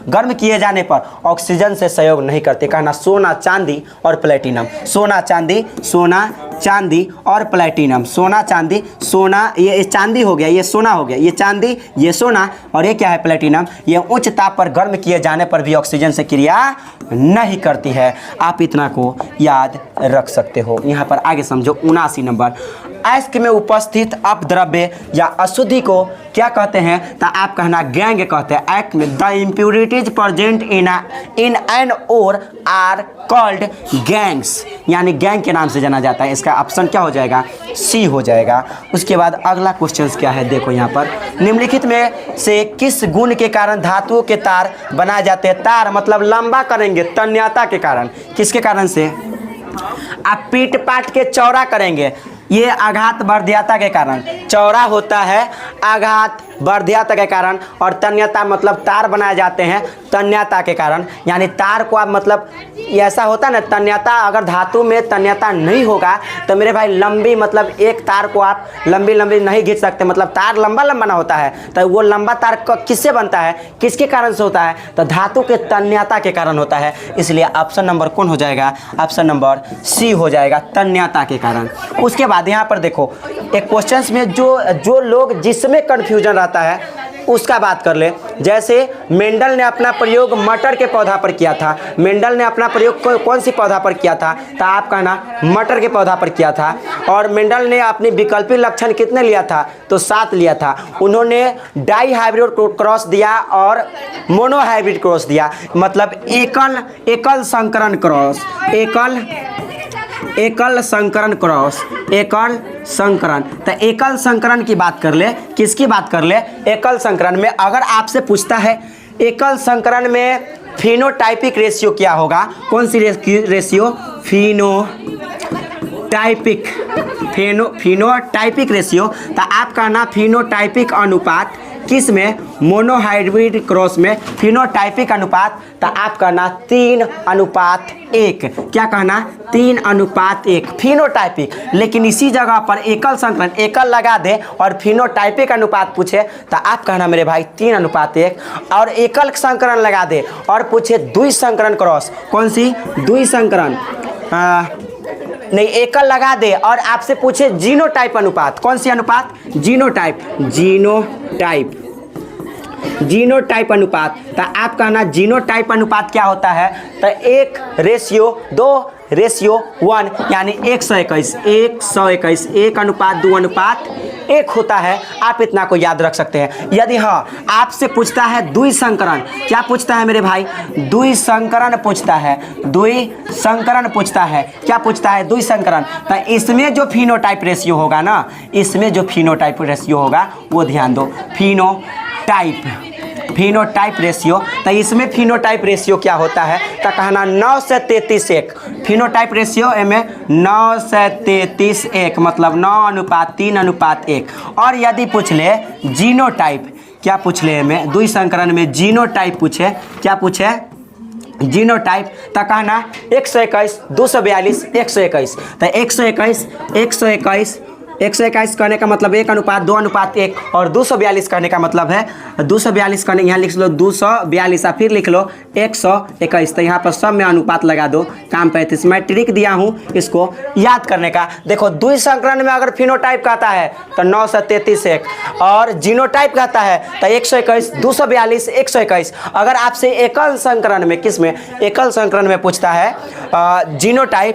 गर्म किए जाने पर ऑक्सीजन से सहयोग नहीं करते? कहना सोना, चांदी और प्लेटिनम। सोना, चांदी, सोना, चांदी और प्लेटिनम। सोना, चांदी, सोना, ये चांदी हो गया, ये सोना हो गया, ये चांदी, ये सोना, और ये क्या है? प्लेटिनम। ये उच्च ताप पर गर्म किए जाने पर भी ऑक्सीजन से क्रिया नहीं करती है। आप इतना को याद रख सकते हो। यहाँ पर आगे समझो 79 नंबर, अयस्क में उपस्थित अपद्रव्य या अशुद्धि को क्या कहते हैं? तो आप कहना गैंग कहते हैं। अयस्क में the impurities present in an ore are called gangues, यानी गैंग के नाम से जाना जाता है। इसका ऑप्शन क्या हो जाएगा? सी हो जाएगा। उसके बाद अगला क्वेश्चन क्या है? देखो यहाँ पर निम्नलिखित में से किस गुण के कारण धातुओं के तार बनाए जाते हैं? तार मतलब लंबा करेंगे तन्यता के कारण। किसके कारण से? आप पीट पाट के चौड़ा करेंगे, ये आघात वर्ध्यता के कारण चौड़ा होता है, आघात वर्ध्यता के कारण। और तन्यता मतलब तार बनाए जाते हैं तन्यता के कारण, यानी तार को आप मतलब ऐसा होता है ना, तन्यता अगर धातु में तन्यता नहीं होगा तो मेरे भाई लंबी, मतलब एक तार को आप लंबी लंबी नहीं खींच सकते, मतलब तार लंबा लंबा ना होता है। तो वो लंबा तार किससे बनता है? किसके कारण से होता है? तो धातु के तन्यता के कारण होता है। इसलिए ऑप्शन नंबर कौन हो जाएगा? ऑप्शन नंबर सी हो जाएगा, तन्यता के कारण। उसके बाद यहाँ पर देखो एक क्वेश्चन में जो लोग जिसमें कन्फ्यूजन रहता है उसका बात कर ले। जैसे मेंडल ने अपना प्रयोग मटर के पौधा पर किया था, मेंडल ने अपना प्रयोग कौन सी पौधा पर किया था, तो आप कहना मटर के पौधा पर किया था। और मेंडल ने अपनी विकल्पी लक्षण कितने लिया था, तो 7 लिया था। उन्होंने डाई हाइब्रिड क्रॉस दिया और मोनो हाइब्रिड क्रॉस दिया, मतलब एकल संकरण क्रॉस, एकल संकरण क्रॉस, एकल संकरण। तो एकल संकरण की बात कर ले, किसकी बात कर ले, एकल संकरण में अगर आपसे पूछता है एकल संकरण में फिनोटाइपिक रेशियो क्या होगा, कौन सी रेशियो, फिनोटाइपिक रेशियो, तो आप कहना फिनोटाइपिक अनुपात किस में, मोनोहाइब्रिड क्रॉस में फिनोटाइपिक अनुपात, तो आप कहना 3:1। क्या कहना, 3:1 फिनोटाइपिक। लेकिन इसी जगह पर एकल संकरण, एकल लगा दे और फिनोटाइपिक अनुपात पूछे तो आप कहना मेरे भाई 3:1। और एकल संकरण लगा दे और पूछे द्विसंकरण क्रॉस, कौन सी, द्विसंकरण नहीं, एकल लगा दे और आपसे पूछे जीनोटाइप अनुपात, कौन सी अनुपात, जीनोटाइप अनुपात, तो आप कहना जीनोटाइप अनुपात क्या होता है, तो 1:2:1 यानी 121, 1:2:1 होता है। आप इतना को याद रख सकते हैं। यदि हाँ आपसे पूछता है द्विसंकरण, क्या पूछता है मेरे भाई, द्विसंकरण पूछता है, द्विसंकरण पूछता है, क्या पूछता है, द्विसंकरण, तो इसमें जो फिनोटाइप रेशियो होगा ना, इसमें जो फिनोटाइप रेशियो होगा वो ध्यान दो, फिनोटाइप रेशियो, तो इसमें फिनोटाइप रेशियो क्या होता है, तो कहना 9:33:1, फिनोटाइप रेशियो में 9:33:1 मतलब 9:3:1। और यदि पूछ ले जीनोटाइप, क्या पूछ ले में, द्विसंकरण में जीनोटाइप पूछे, क्या पूछे, जीनोटाइप, तो कहना 121, 242, 121, तो 121 करने का मतलब 1:2:1 और 242 करने का मतलब है 242 करने, यहाँ लिख लो 242 और फिर लिख लो 121, तो यहाँ पर सब में अनुपात लगा दो, काम 35। मैं ट्रिक दिया हूँ इसको याद करने का। देखो द्विसंकरण में अगर फिनोटाइप कहता है तो 9:33:1 और जीनोटाइप कहता है तो 121, 242, 121। अगर आपसे एकल संकरण में, किस में, एकल संकरण में पूछता है जीनोटाइप,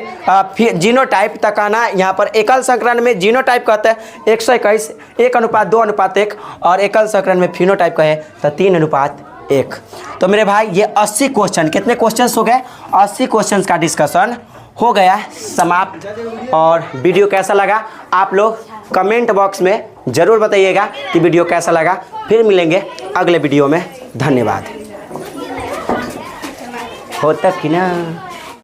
तो कहना यहाँ पर एकल संकरण में जीनोटाइप कहते हैं 121, 1:2:1 और एकल संकरण में फिनोटाइप कहे तो 3:1। तो मेरे भाई ये 80 क्वेश्चन, कितने क्वेश्चंस हो गए, 80 क्वेश्चंस का डिस्कशन हो गया समाप्त। और वीडियो कैसा लगा आप लोग कमेंट बॉक्स में ज़रूर बताइएगा कि वीडियो कैसा लगा। फिर मिलेंगे अगले वीडियो में, धन्यवाद। होता कि ना।